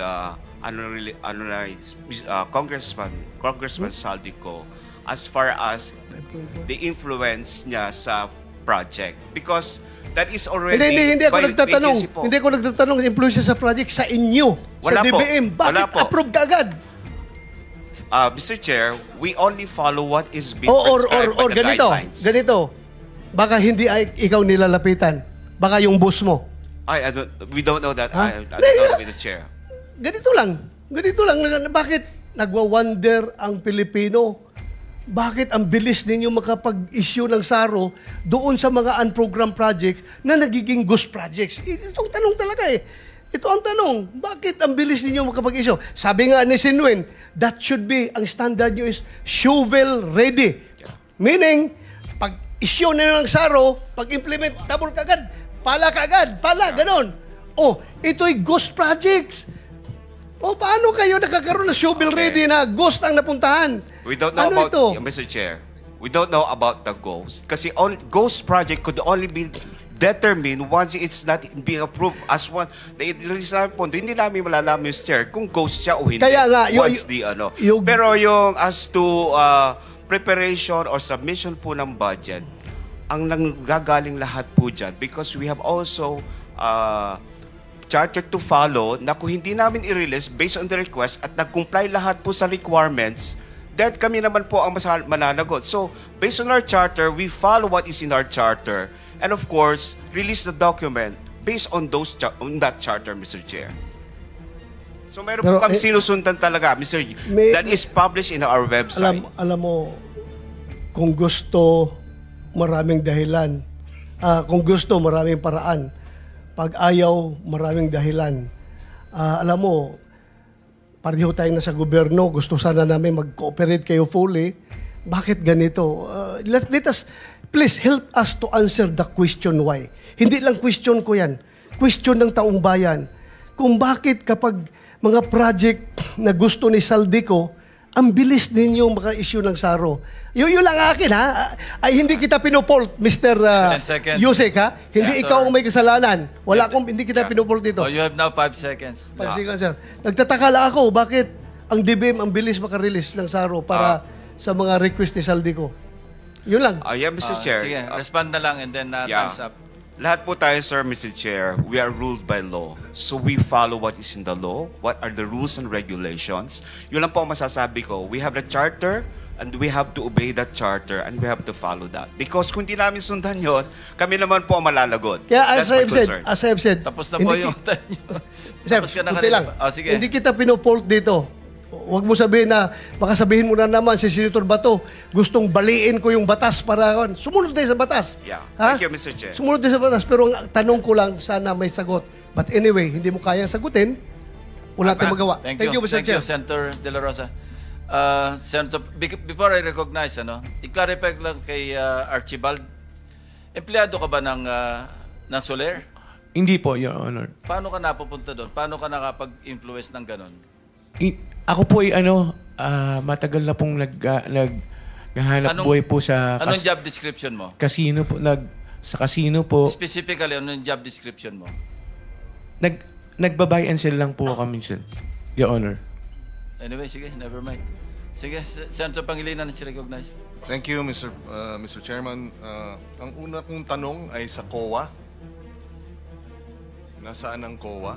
Congressman Saldico as far as the influence niya sa project. Because that is already hindi ako nagtatanong. Hindi ako nagtatanong ng influence sa project sa inyo, sa DBM. Bakit approve agad? Mr. Chair, we only follow what is being prescribed by the guidelines. Ganito. Baka hindi ikaw nilalapitan. Baka yung boss mo. We don't know that. I don't know, Mr. Chair. Ganito lang. Bakit nagwa-wonder ang Pilipino? Bakit ang bilis ninyo makapag-issue ng SARO doon sa mga unprogrammed projects na nagiging ghost projects? Itong tanong talaga eh. Ito ang tanong. Bakit ang bilis ninyo makapag-issue? Sabi nga ni Sinwen, that should be, ang standard nyo is shovel ready. Meaning, pag-issue na ng SARO, pag-implement, double kagad, pala, ganon. Ito'y ghost projects. Paano kayo nakakaroon ng shovel ready na ghost ang napuntahan? We don't know about Mr. Chair. We don't know about the ghost kasi ghost project could only be determined once it's not being approved as one. Hindi namin malalaman, Mr. Chair, kung ghost siya o hindi. Kaya nga, pero yung as to preparation or submission po ng budget, ang nanggagaling lahat po dyan because we have also charter to follow na kung hindi namin i-release based on the request at nag-comply lahat po sa requirements, then kami naman po ang mananagot. So, based on our charter, we follow what is in our charter and of course, release the document based on that charter, Mr. Chair. So, meron po kami sinusundan talaga, Mr. That is published in our website. Alam mo, kung gusto, maraming dahilan. Kung gusto, maraming paraan. Pag ayaw, maraming dahilan. Alam mo, pareho tayong nasa gobyerno, gusto sana namin mag-cooperate kayo fully. Bakit ganito? Let us, please help us to answer the question why. Hindi lang question ko yan. Question ng taong bayan. Kung bakit kapag mga project na gusto ni Saldico, ang bilis ninyo maka-issue ng SARO. Yun lang akin, ha? Ay, hindi kita pinopolt, Mr. Yusek, ha? Hindi ikaw ang may kasalanan. Hindi kita pinopolt dito. You have now 5 seconds. 5 seconds, sir. Nagtataka lang ako, bakit ang DBM ang bilis maka-release ng SARO para sa mga request ni Saldico? Yun lang. Yeah, Mr. Chair. Sige, respond na lang and then time's up. Lahat po tayo, sir, Mr. Chair, we are ruled by law. So we follow what is in the law, what are the rules and regulations. Yun lang po ang masasabi ko. We have the charter and we have to obey that charter and we have to follow that. Because kung di namin sundan yun, kami naman po ang malalagot. Kaya as I've said, tapos na po yung time nyo. Tapos ka na kanina. Hindi kita pinopolt dito. Huwag mo sabihin na, baka sabihin mo na naman si Senator Bato, gustong baliin ko yung batas para, sumunod tayo sa batas. Yeah. Thank you, Mr. Chair. Sumunod tayo sa batas, pero ang tanong ko lang, sana may sagot. But anyway, hindi mo kaya sagutin, wala tayong magawa. Thank you, Mr. Chair. Senator De La Rosa. Senator, before I recognize, i-clarify lang kay Archibald, empleyado ka ba ng Soler? Hindi po, Your Honor. Paano ka napupunta doon? Paano ka nakapag-influence ng ganon? Ako po ay matagal na pong naghahanap buhay po sa Anong job description mo? casino po. Sa casino po. Specifically, anong job description mo? Nagba-buy and sell lang po kami, sir. Your Honor. Anyway, sige, never mind. Sige, Senator Pangilinan is recognized. Thank you, Mr. Chairman. Ang una kong tanong ay sa COA. Nasaan ang COA?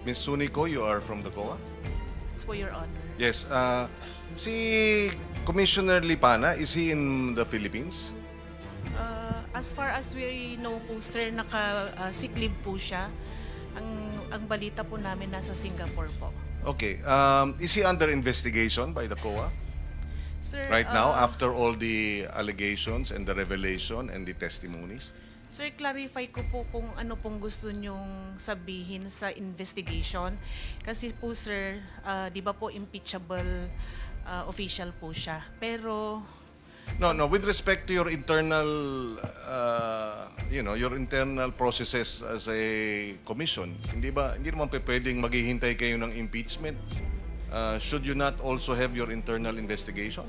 Ms. Sunico, you are from the COA? For Your Honor. Yes. Si Commissioner Lipana, is he in the Philippines? As far as we know po, sir, naka-sick leave po siya. Ang balita po namin nasa Singapore po. Okay. Is he under investigation by the COA? Sir, Right now, after all the allegations and the revelation and the testimonies? Sir, clarify ko po kung ano pong gusto nyong sabihin sa investigation. Kasi po, sir, di ba po impeachable official po siya. Pero... No, with respect to your internal, your internal processes as a commission, hindi naman pwedeng maghihintay kayo ng impeachment? Should you not also have your internal investigation?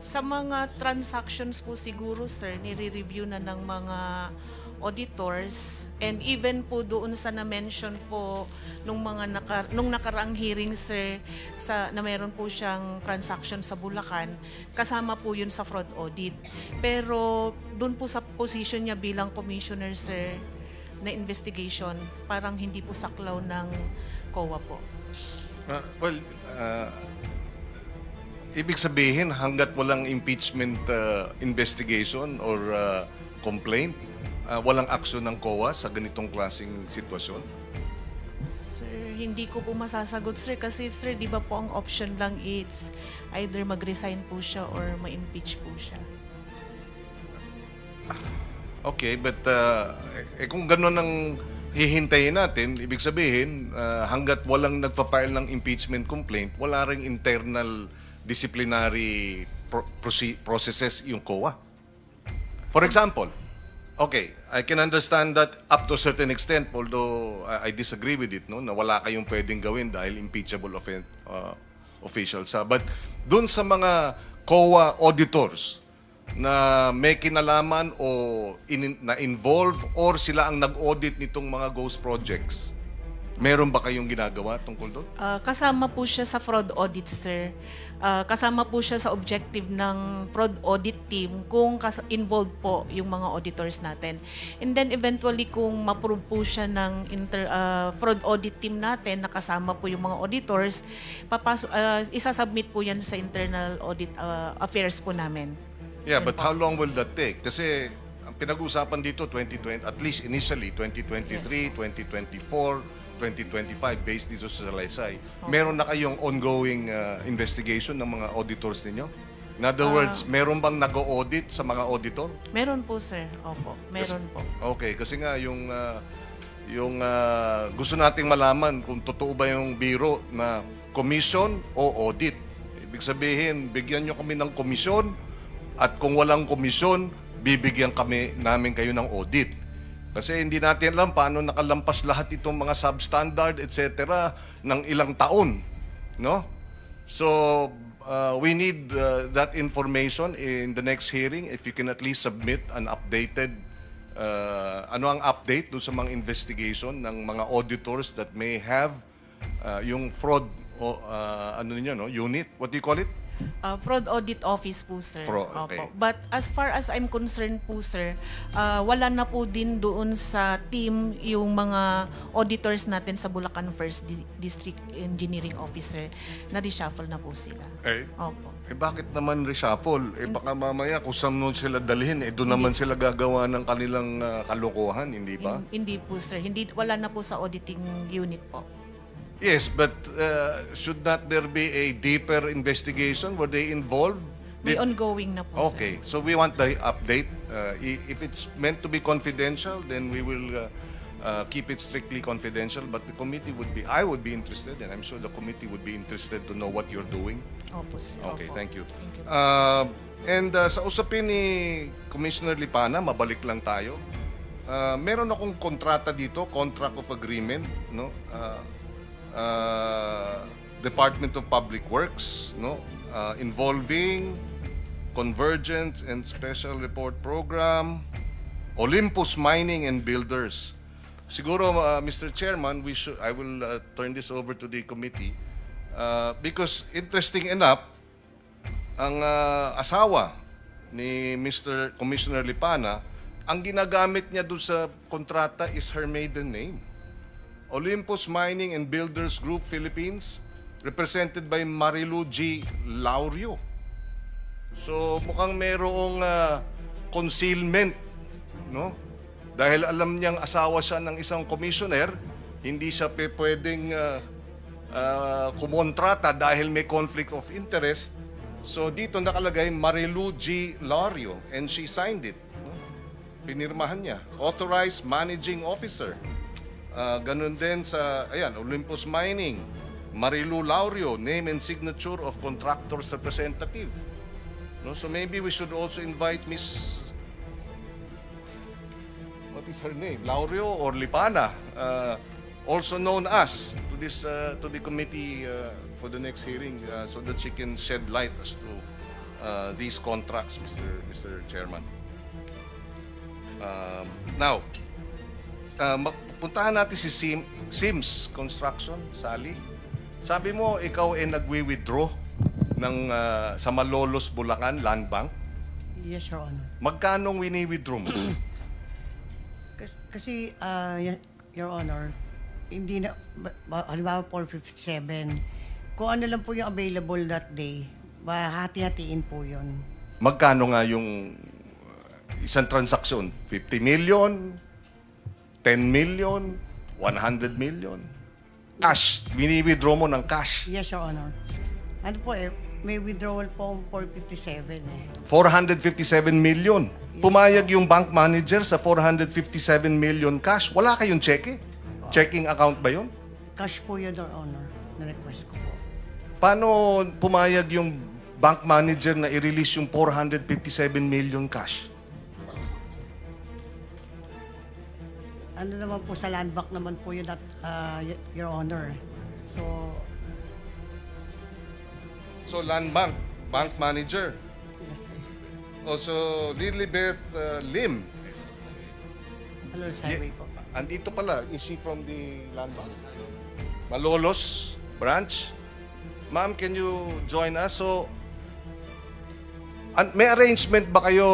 Sa mga transactions po siguro, sir, nire-review na ng mga auditors, and even po doon sa na-mention po nung nakaraang hearing, sir, na meron po siyang transaction sa Bulacan, kasama po yun sa fraud audit. Pero doon po sa position niya bilang commissioner, sir, na investigation, parang hindi po saklaw ng COA po. Ibig sabihin, hanggat walang impeachment investigation or complaint, walang aksyon ng COA sa ganitong klaseng sitwasyon? Sir, hindi ko po masasagot, sir. Kasi, sir, di ba po ang option lang it's either mag-resign po siya or ma-impeach po siya. Okay, but kung gano'n ang hihintayin natin, ibig sabihin, hanggat walang nagpa-file ng impeachment complaint, wala ring internal disciplinary processes yung COA. For example, okay, I can understand that up to a certain extent, although I disagree with it, no, na wala kayong pwedeng gawin dahil impeachable officials. But dun sa mga COA auditors na may kinalaman o na-involve or sila ang nag-audit nitong mga ghost projects, meron ba kayong ginagawa tungkol doon? Kasama po siya sa fraud audit, sir. Kasama po siya sa objective ng fraud audit team kung involved po yung mga auditors natin. And then eventually kung ma-prove po siya ng fraud audit team natin na kasama po yung mga auditors, isasubmit po yan sa internal audit affairs po namin. Yeah, but how long will that take? Kasi ang pinag-uusapan dito 2020, at least initially 2023, 2024, 2025 based dito sa Salaysay. Meron na kayong ongoing investigation ng mga auditors ninyo? In other words, meron bang nag-audit sa mga auditor? Meron po, sir. Opo, meron po. Okay, kasi nga yung gusto nating malaman kung totoo ba yung biro na commission o audit. Ibig sabihin, bigyan nyo kami ng komisyon at kung walang komisyon, bibigyan namin kayo ng audit. Kasi hindi natin alam paano nakalampas lahat itong mga substandard, etc. ng ilang taon. No? So, we need that information in the next hearing. If you can at least submit an updated, ano ang update doon sa mga investigation ng mga auditors that may have yung fraud unit. What do you call it? Fraud Audit Office po, sir. Okay. Opo. But as far as I'm concerned po, sir, wala na po din doon sa team yung mga auditors natin sa Bulacan First District Engineering Officer. Na-reshuffle na po sila. Opo. Bakit naman reshuffle? Baka mamaya kung saan mo sila dalhin, doon naman sila gagawa ng kanilang kalokohan, hindi ba? Hindi po, sir. Wala na po sa auditing unit po. Yes, but should not there be a deeper investigation? Were they involved? May ongoing na po, Okay, so we want the update. If it's meant to be confidential, then we will keep it strictly confidential. But the committee I would be interested, and I'm sure the committee would be interested to know what you're doing. Opo, sir. Okay, Opo. thank you. Thank you. And sa usapin ni Commissioner Lipana, mabalik lang tayo. Meron akong kontrata dito, contract of agreement, no? Department of Public Works, no? Involving Convergence and Special Report Program, Olympus Mining and Builders. Siguro, Mr. Chairman, I will turn this over to the committee because interesting enough, ang asawa ni Mr. Commissioner Lipana, ang ginagamit niya doon sa kontrata is her maiden name. Olympus Mining and Builders Group Philippines, represented by Marilu G. Laurio. So mukhang merong concealment, no? Dahil alam niyang asawa siya ng isang commissioner, hindi siya pwedeng kumontrata dahil may conflict of interest. So dito nakalagay Marilu G. Laurio and she signed it. No? Pinirmahan niya. Authorized Managing Officer. Ganun din sa, Olympus Mining, Marilu Laurio, name and signature of contractor's representative. No, so maybe we should also invite Miss, what is her name? Laurio or Lipana, also known as to the committee for the next hearing, so that she can shed light as to these contracts, Mr. Chairman. Now, puntahan natin si Sims Construction, Sally. Sabi mo, ikaw ay nagwi-withdraw ng sa Malolos, Bulacan, Land Bank. Yes, Your Honor. Magkano wini-withdraw mo? Kasi, Your Honor, hindi na, halimbawa 457, kung ano lang po yung available that day, hati-hatiin po yun. Magkano nga yung isang transaksyon? 50 million? 10 million, 100 million. Cash. Wini-withdraw mo ng cash. Yes, Your Honor. Ano po may withdrawal po 457 457 million. Pumayag yung bank manager sa 457 million cash. Wala kayong cheque? Checking account ba yun? Cash po yun, Your Honor. Na-request ko po. Paano pumayag yung bank manager na i-release yung 457 million cash? Ano naman po sa land bank naman po yun, Your Honor. So land bank, bank manager. Also, Lilibeth Lim. Malolos Highway po. Andito pala, is she from the land bank? Malolos branch. Ma'am, can you join us? So, may arrangement ba kayo,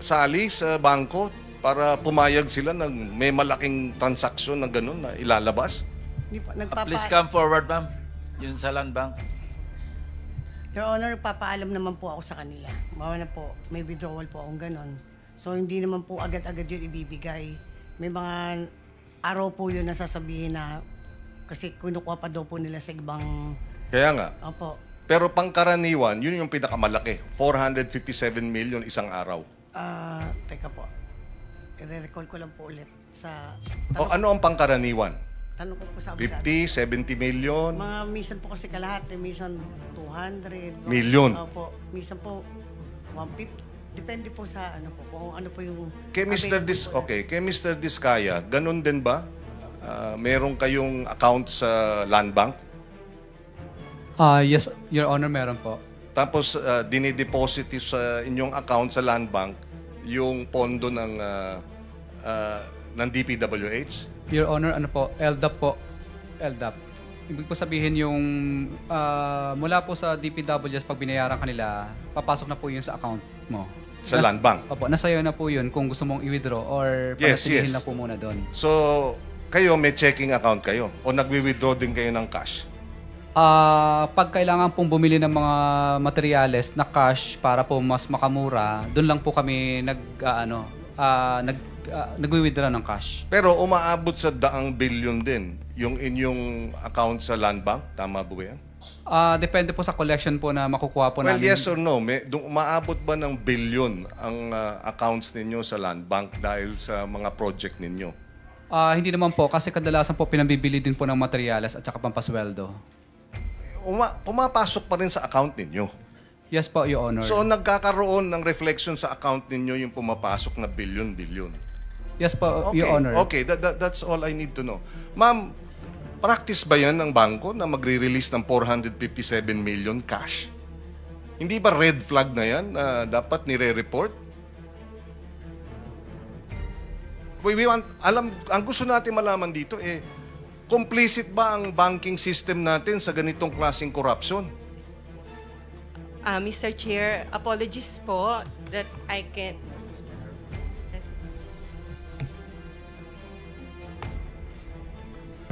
Sally, sa bangko? Para pumayag sila ng may malaking transaksyon na gano'n na ilalabas? Please come forward, ma'am. Yun sa land bank. Your Honor, papaalam naman po ako sa kanila. Mawa na po, may withdrawal po akong gano'n. So, hindi naman po agad-agad yun ibibigay. May mga araw po yun na sasabihin na kasi kinukuha pa daw po nila sa ibang... Kaya nga. Opo. Pero pangkaraniwan, yun yung pinakamalaki. 457 million isang araw. Teka po. I-recall ko lang po ulit sa... Ano ang pangkaraniwan? Tanong ko po sa 50, 70 million? Mga minsan po kasi kalahati, minsan 200. Million? Opo. Minsan po 150. Depende po sa ano po, kung ano po yung... Kay Mr. Diskaya, ganun din ba? Meron kayong account sa land bank? Yes, Your Honor, meron po. Tapos dinideposit sa inyong account sa land bank yung pondo ng DPWH? Your Honor, ano po? LDAP po. LDAP. ibig po sabihin yung mula po sa DPWS pag binayaran kanila, papasok na po yun sa account mo. Sa Land Bank? Opo, nasa'yo na po yun kung gusto mong i-withdraw or panatilihin na po muna doon. So, kayo may checking account kayo o nagwi-withdraw din kayo ng cash? Pag kailangan pong bumili ng mga materyales na cash para po mas makamura, doon lang po kami nagwi-withdraw ng cash. Pero umaabot sa 100 billion din yung inyong account sa Land Bank? Tama ba yan? Depende po sa collection po na makukuha po Well, namin. yes or no? Umaabot ba ng billion ang accounts ninyo sa Land Bank dahil sa mga project ninyo? Hindi naman po kasi kadalasan po pinabibili din po ng materyales at saka pampasweldo. Pumapasok pa rin sa account ninyo? Yes po, Your Honor. So nagkakaroon ng reflection sa account ninyo yung pumapasok na billion-billion? Yes po, Okay, Your Honor. okay. That's all I need to know. Ma'am, practice ba yan ng bangko na magre-release ng 457 million cash? Hindi ba red flag na yan na dapat nire-report? Ang gusto natin malaman dito complicit ba ang banking system natin sa ganitong klaseng corruption? Mr. Chair, apologies po that I can...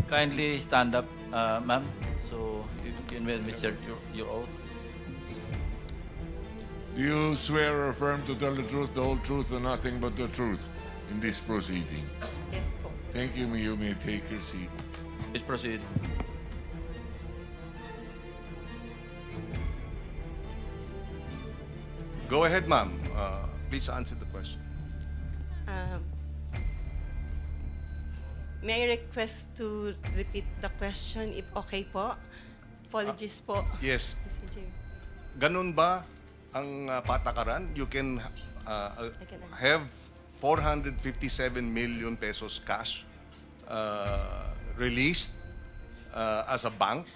Kindly stand up, ma'am. So you can administer your oath. Do you swear or affirm to tell the truth, the whole truth, and nothing but the truth in this proceeding? Yes po. Thank you. You may take your seat. Please proceed. Go ahead, ma'am. Please answer the question. May I request to repeat the question if okay po? Apologies po. Yes. Mr. Chair. Ganun ba ang patakaran? You can have 457 million pesos cash released as a bank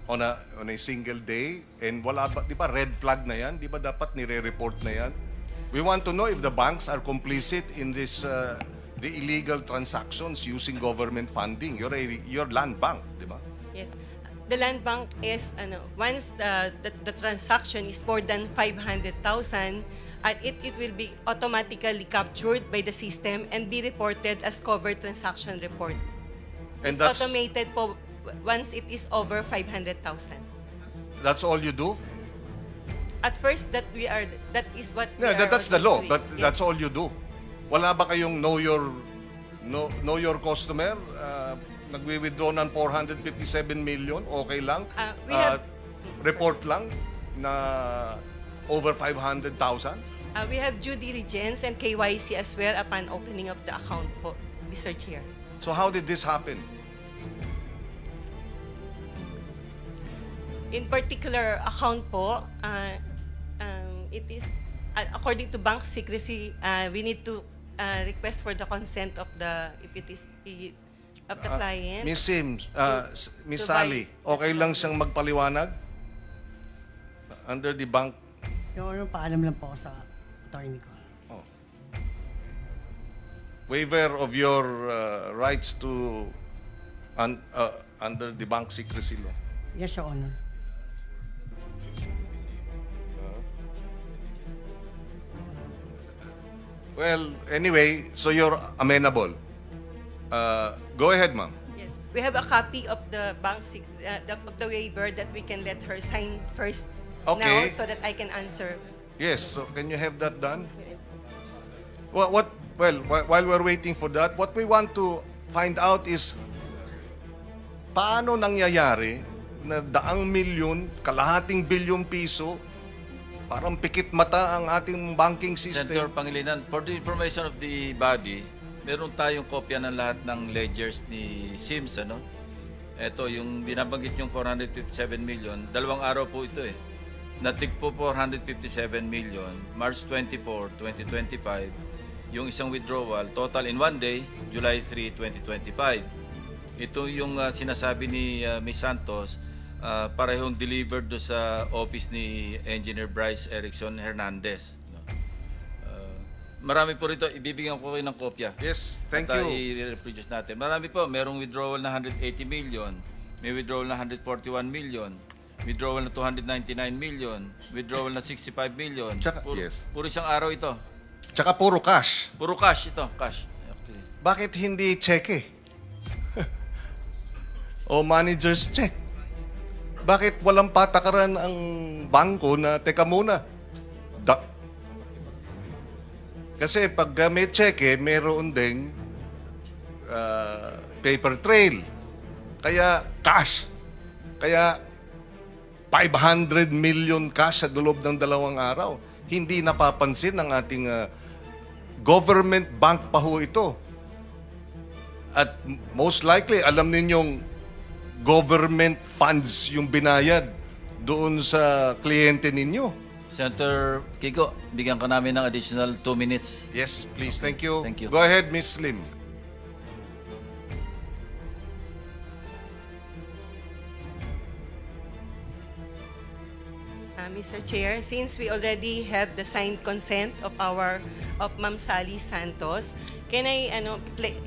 on a single day, and wala ba, di ba red flag na yan? Di ba dapat nire-report na yan? We want to know if the banks are complicit in this the illegal transactions using government funding. You're Land Bank, di ba? Yes. The Land Bank is, once the transaction is more than 500,000, it will be automatically captured by the system and be reported as covered transaction report. And it's that's automated po once it is over 500,000. That's all you do? At first, that is what we Yeah, are that's the law, doing. but Yes. that's all you do. Wala ba kayong know your customer? Nagwi-withdraw ng 457 million, okay lang? We have, report lang na over 500,000? we have due diligence and KYC as well upon opening of the account po, Mr. Chair. So how did this happen? In particular account po, it is according to bank secrecy. We need to request for the consent of the client. Miss Sims, Miss Sally, okay lang siyang magpaliwanag? Under the bank? Yung paalam lang po ako sa attorney ko. Waiver of your rights to under the bank secrecy law. Yes, Your Honor. Well, anyway, so you're amenable. Go ahead, ma'am. Yes, we have a copy of the of the waiver that we can let her sign first now, Okay. so that I can answer. Yes, so can you have that done? Well, while we're waiting for that, what we want to find out is paano nangyayari na 100 milyon, kalahating bilyong piso, parang pikit mata ang ating banking Senator system. Pangilinan, for the information of the body, meron tayong kopya ng lahat ng ledgers ni Sims, ano? Ito, yung binabanggit yung 457 million, 2 araw po ito eh. Natig po 457 million, March 24, 2025. Yung isang withdrawal, total in 1 day, July 3, 2025. Ito yung sinasabi ni Ms. Santos, parehong delivered do sa office ni Engineer Bryce Erickson Hernandez. marami po rito, ibibigyan ko kayo ng kopya. Yes, thank At, you. i-reproduce natin. Marami po, merong withdrawal na 180 million, may withdrawal na 141 million, withdrawal na 299 million, withdrawal na 65 million. Puro isang araw ito. Tsaka puro cash. Puro cash ito, cash. Okay. Bakit hindi cheque? O manager's check? Bakit walang patakaran ang bangko na, teka muna, kasi pag may cheque, meron ding paper trail. Kaya cash. Kaya 500 million cash sa loob ng 2 araw. Hindi napapansin ng ating government bank pa ho ito. At most likely, alam ninyong government funds yung binayad doon sa kliyente ninyo. Senator Kiko, bigyan ka namin ng additional 2 minutes. Yes, please. Thank you. Thank you. Go ahead, Ms. Lim. Mr. Chair, since we already have the signed consent of Ma'am Sally Santos, can I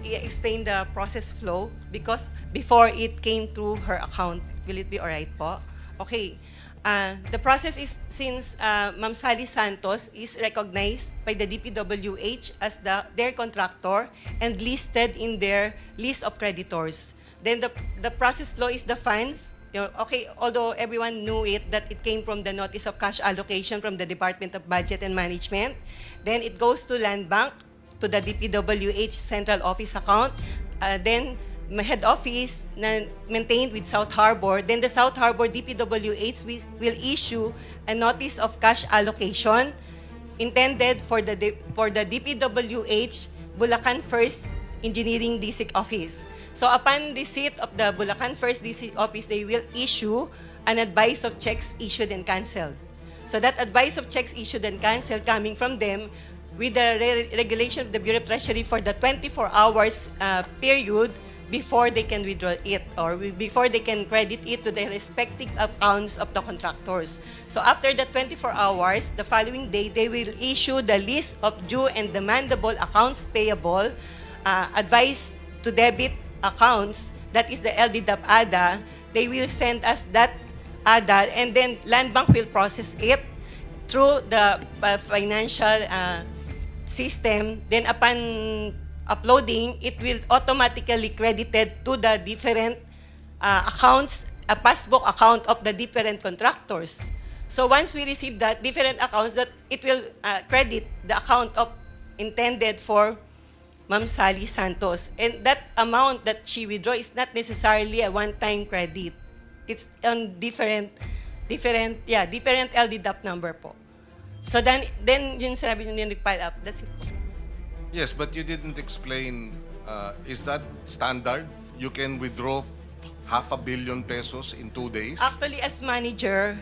explain the process flow? Because before it came through her account, will it be alright po? Okay. The process is, since Ma'am Sally Santos is recognized by the DPWH as their contractor and listed in their list of creditors, then the process flow is the funds. Okay, although everyone knew that it came from the notice of cash allocation from the Department of Budget and Management, then it goes to Land Bank, to the DPWH Central Office account, then head office na maintained with South Harbor, then the South Harbor DPWH will issue a notice of cash allocation intended for the DPWH Bulacan First Engineering District Office. So upon receipt of the Bulacan First District Office, they will issue an advice of checks issued and canceled. So that advice of checks issued and canceled coming from them with the regulation of the Bureau of Treasury for the 24 hours period before they can withdraw it or before they can credit it to the respective accounts of the contractors. So after the 24 hours, the following day, they will issue the list of due and demandable accounts payable, advice to debit accounts, that is the LDDAP-ADA. They will send us that ADA, and then Land Bank will process it through the financial system. Then upon uploading, it will automatically credited to the different accounts, a passbook account of the different contractors. So once we receive that different accounts, that it will credit the account of intended for Ma'am Sally Santos. And that amount that she withdraw is not necessarily a one-time credit. It's on different LDDAP number po. So then yun sabi nyo yung pile up. That's it po. Yes, but you didn't explain, is that standard? You can withdraw 500 million pesos in 2 days? Actually, as manager,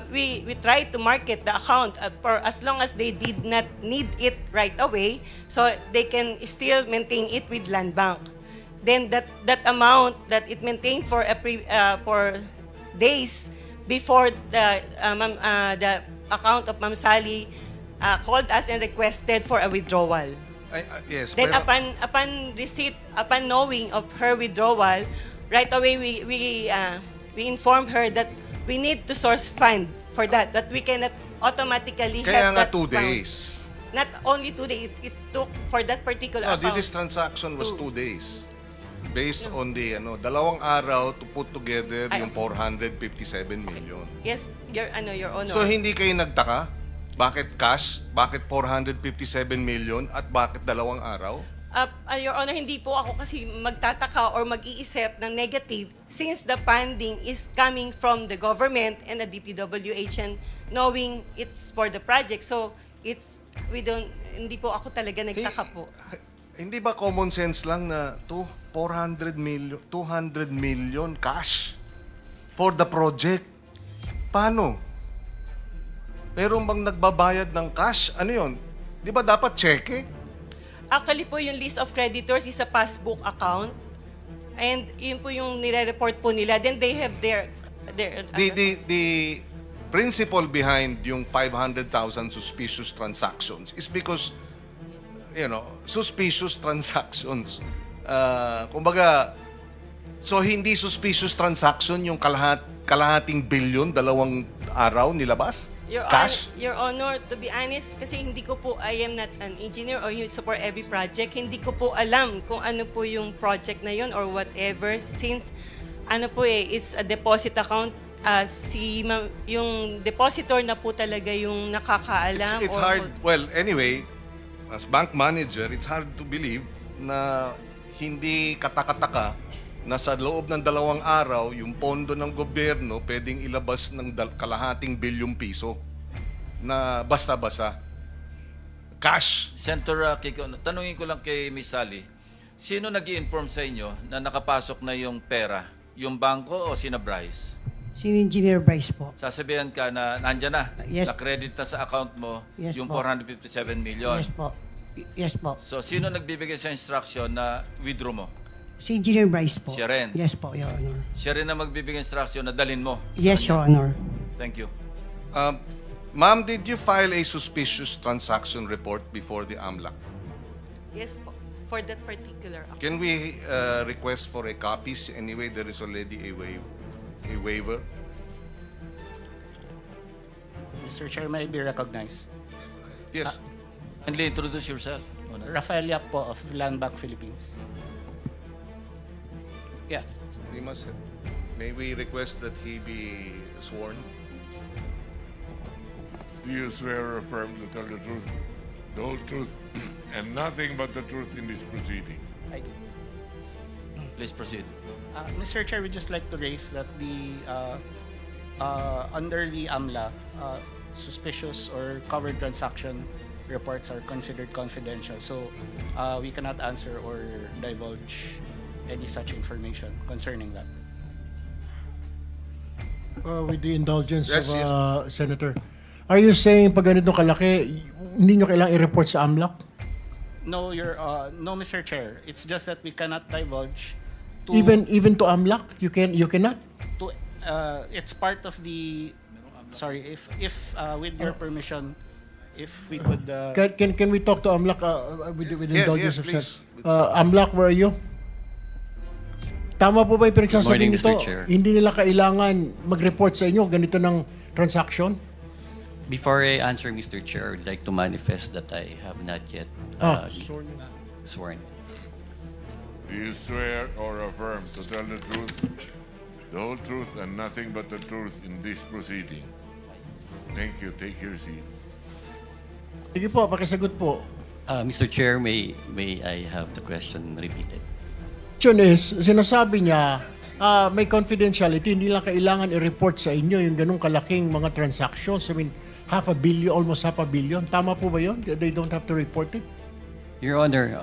we try to market the account for as long as they did not need it right away, so they can still maintain it with Land Bank. Then that amount that it maintained for for days before the account of Ma'am Sally called us and requested for a withdrawal. Yes. Then upon receipt, upon knowing of her withdrawal, right away, we inform her that we need to source fund for that we cannot automatically Kaya have nga that 2 fund. days. Not only 2 days, it took for that particular account. This transaction was 2 days. Based on the 2 araw to put together yung 457 million. Yes, Your Honor. So hindi kayo nagtaka? Bakit cash? Bakit 457 million? At bakit 2 araw? Your Honor, hindi po ako kasi magtataka or mag-iisip ng negative since the funding is coming from the government and the DPWH and knowing it's for the project. So, hindi po ako talaga nagtaka po. Hindi ba common sense lang na 200 million cash for the project? Paano? Meron bang nagbabayad ng cash? Ano yun? Di ba dapat cheque? Actually po, yung list of creditors is a passbook account. And yun po yung nire-report po nila. Then they have their The principle behind yung 500,000 suspicious transactions is because suspicious transactions. Kumbaga, so hindi suspicious transaction yung kalahating bilyon, 2 araw nilabas? Cash? Your Honor, to be honest, kasi hindi ko po, I am not an engineer or you support every project, hindi ko po alam kung ano po yung project na yun or whatever, since it's a deposit account, yung depositor na po talaga yung nakakaalam. It's hard, well, anyway, as bank manager, it's hard to believe na hindi katakataka na sa loob ng 2 araw, yung pondo ng gobyerno pwedeng ilabas ng kalahating bilyong piso na basta-basta. Cash. Senator Kiko, tanungin ko lang kay Ms. Sally, sino nag-i-inform sa inyo na nakapasok na yung pera? Yung bangko o sina Bryce? Si Engineer Bryce po. Sasabihan ka na nandyan na, Yes. na-credit na sa account mo Yes yung po. 457 million. Yes po. Yes po. So, sino nagbibigay sa instruction na withdraw mo? Si Engineer Bryce po. Siya rin? Yes po, Your Honor. Siya rin na magbibigay instruction na dalin mo? Yes, Your Honor. Thank you. Ma'am, did you file a suspicious transaction report before the AMLAC? Yes po, for that particular account. Can we request for a copy? Anyway, there is already a waiver. Mr. Chair, may I be recognized? Yes. Kindly introduce yourself. Rafael Yap po of Land Bank Philippines. Yeah. May we request that he be sworn? Do you swear or affirm to tell the truth, the whole truth, and nothing but the truth in this proceeding? I do. Please proceed. Mr. Chair, we'd just like to raise that under the AMLA, suspicious or covered transaction reports are considered confidential. So we cannot answer or divulge any such information concerning that. With the indulgence Yes, of Senator, are you saying pag ganito kalaki, hindi nyo kailangang i-report sa AMLAC? No, no, Mr. Chair. It's just that we cannot divulge to Even to AMLAC, you cannot. to it's part of the sorry if with your permission, if we could Can we talk to AMLAC with the Yes, indulgence yes, of please. AMLAC, where are you? Tama po ba yung pinagsasabi Good morning, nito? Mr. Chair. Hindi nila kailangan mag-report sa inyo ganito ng transaction? Before I answer, Mr. Chair, I would like to manifest that I have not yet sworn. Do you swear or affirm to tell the truth, the whole truth, and nothing but the truth in this proceeding? Thank you. Take your seat. Sige po, pakisagot po. Mr. Chair, may I have the question repeated? Question is, sinasabi niya, may confidentiality, hindi lang kailangan i-report sa inyo yung ganung kalaking mga transactions. I mean, almost half a billion. Tama po ba yun? They don't have to report it? Your Honor,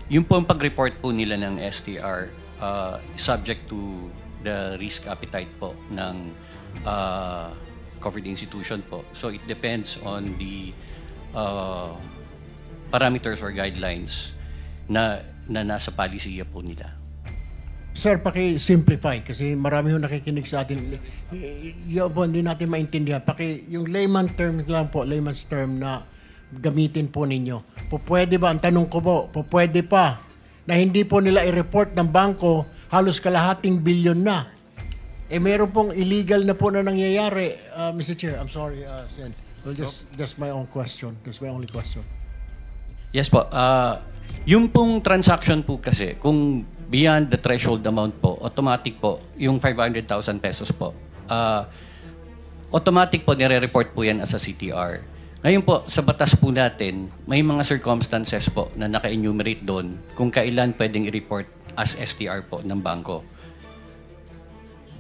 yung po ang pag-report po nila ng STR, subject to the risk appetite po ng covered institution po. So it depends on the parameters or guidelines na nasa palisiya po nila. Sir, paki-simplify kasi marami yung nakikinig sa atin. Yung po, hindi natin maintindihan. Yung layman term lang po, layman's term na gamitin po ninyo. Pwede ba, ang tanong ko po, pwede pa na hindi po nila i-report ng bangko halos kalahating bilyon na. Meron pong illegal na po na nangyayari. Mr. Chair, I'm sorry, Sen. Well, that's my own question. That's my only question. Yes po. Yung pong transaction po kasi, kung beyond the threshold amount po, automatic po, yung 500,000 pesos po, automatic po nire-report po yan as a CTR. Ngayon po, sa batas po natin, may mga circumstances po na naka-enumerate doon kung kailan pwedeng i-report as STR po ng bangko.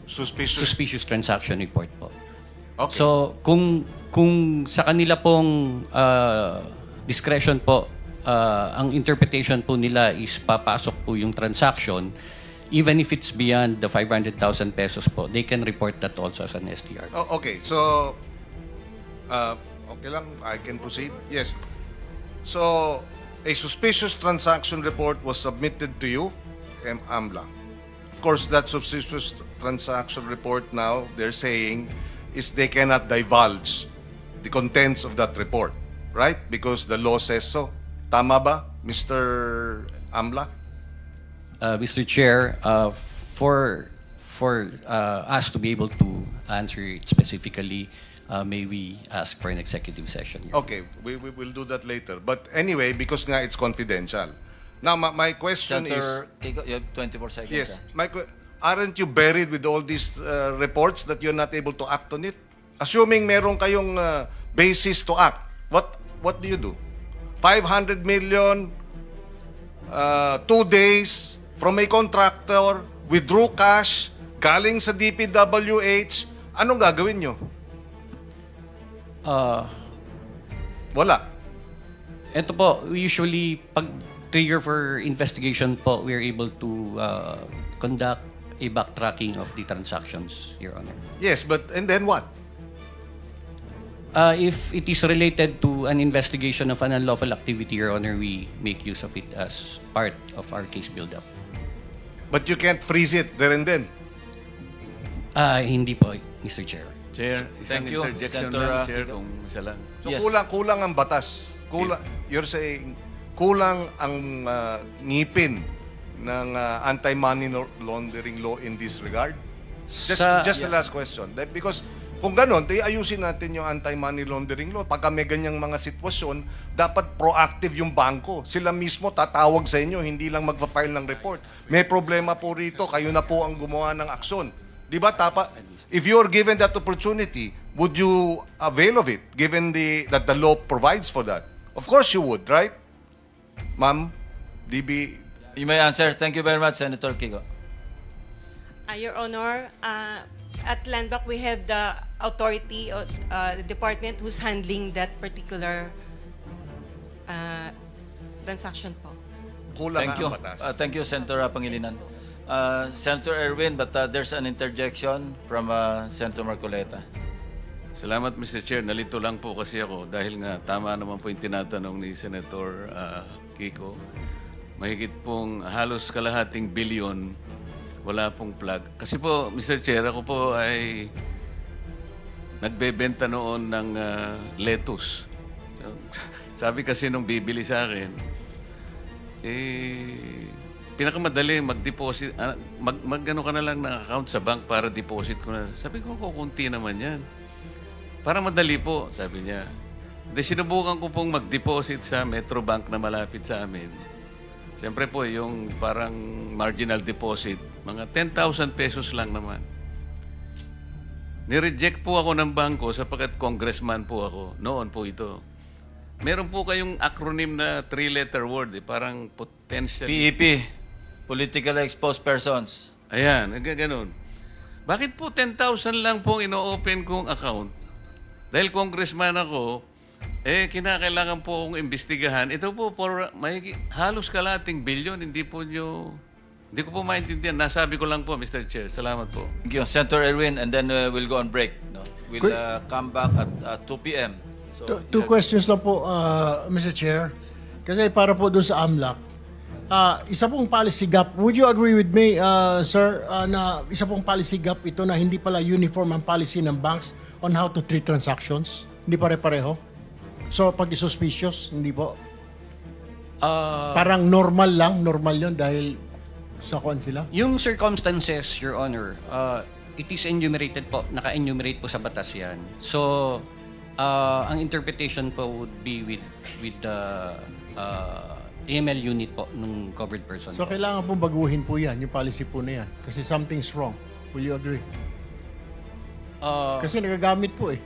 Suspicious transaction report po. Okay. So, kung sa kanila pong discretion po, ang interpretation po nila is papasok po yung transaction, even if it's beyond the 500,000 pesos po, they can report that also as an STR. Okay, so okay lang, I can proceed. Yes. So, a suspicious transaction report was submitted to you, AMLA. Of course, that suspicious transaction report now, they're saying, is they cannot divulge the contents of that report, right? Because the law says so. Tama ba, Mr. Amla? Mr. Chair, for us to be able to answer it specifically, may we ask for an executive session? Okay, we will do that later. But anyway, because nga it's confidential. Now, my question Senator is... Kiko, you have 24 seconds. Yes. sir. Aren't you buried with all these reports that you're not able to act on it? Assuming meron kayong basis to act, what do you do? 500 million, 2 days from a contractor, withdrew cash, galing sa DPWH, anong gagawin nyo? Wala. Ito po, usually, pag trigger for investigation po, we are able to conduct a backtracking of the transactions, Your Honor. Yes, but and then what? If it is related to an investigation of an unlawful activity, Your Honor, we make use of it as part of our case build-up. But you can't freeze it there and then? Hindi po, Mr. Chair. Chair, isang Thank you, interjection Senator, lang, Chair, kung isa lang. So Yes. kulang ang batas. You're saying kulang ang ngipin ng anti-money laundering law in this regard? Just the last question. Because kung ganon, ayusin natin yung anti-money laundering law. Pagka may ganyang mga sitwasyon, dapat proactive yung bangko. Sila mismo tatawag sa inyo, hindi lang magpa-file ng report. May problema po rito, kayo na po ang gumawa ng aksyon. Di ba? If you're given that opportunity, would you avail of it, given that the law provides for that? Of course you would, right? Ma'am, DB... You may answer. Thank you very much, Senator Kiko. Your Honor, at Landbank, we have the authority of the department who's handling that particular transaction po. Kulang Thank you. ang batas. Thank you, Senator Pangilinan. Senator Erwin, but there's an interjection from Senator Marcoleta. Salamat, Mr. Chair. Nalito lang po kasi ako dahil nga tama naman po yung tinatanong ni Senator Kiko. Mahigit pong halos kalahating bilyon, wala pong plug. Kasi po, Mr. Chair, ako po ay nagbebenta noon ng lettuce. Sabi kasi nung bibili sa akin, pinakamadali mag-deposit, mag-ano ka na lang ng account sa bank para deposit ko na. Sabi ko, kukunti naman yan. Para madali po, sabi niya. Then sinubukan ko pong mag-deposit sa Metrobank na malapit sa amin. Siyempre po, yung parang marginal deposit, mga 10,000 pesos lang naman. Nireject po ako ng bangko sapagkat congressman po ako. Noon po ito. Meron po kayong acronym na 3-letter word, parang potential... PEP, Politically Exposed Persons. Ayan, ganun. Bakit po 10,000 lang po ino-open kong account? Dahil congressman ako, kinakailangan po akong imbestigahan. Ito po, halos kalating bilyon, hindi ko po maintindihan. Nasabi ko lang po, Mr. Chair. Salamat po. Thank you, Senator Erwin, and then we'll go on break. No? We'll come back at 2 p.m. So, Two questions lang po, Mr. Chair. Kasi para po doon sa AMLAC, isa pong policy gap. Would you agree with me, sir, na isa pong policy gap ito na hindi pala uniform ang policy ng banks on how to treat transactions? Hindi pare-pareho? So, pag suspicious, hindi po? Parang normal yun dahil sa kuwan sila? Yung circumstances, Your Honor, it is enumerated po, naka-enumerate po sa batas yan. So, ang interpretation po would be with the AML unit po ng covered person. So, kailangan pong baguhin po yan, yung policy po na yan. Kasi something's wrong. Will you agree? Kasi nagagamit po eh.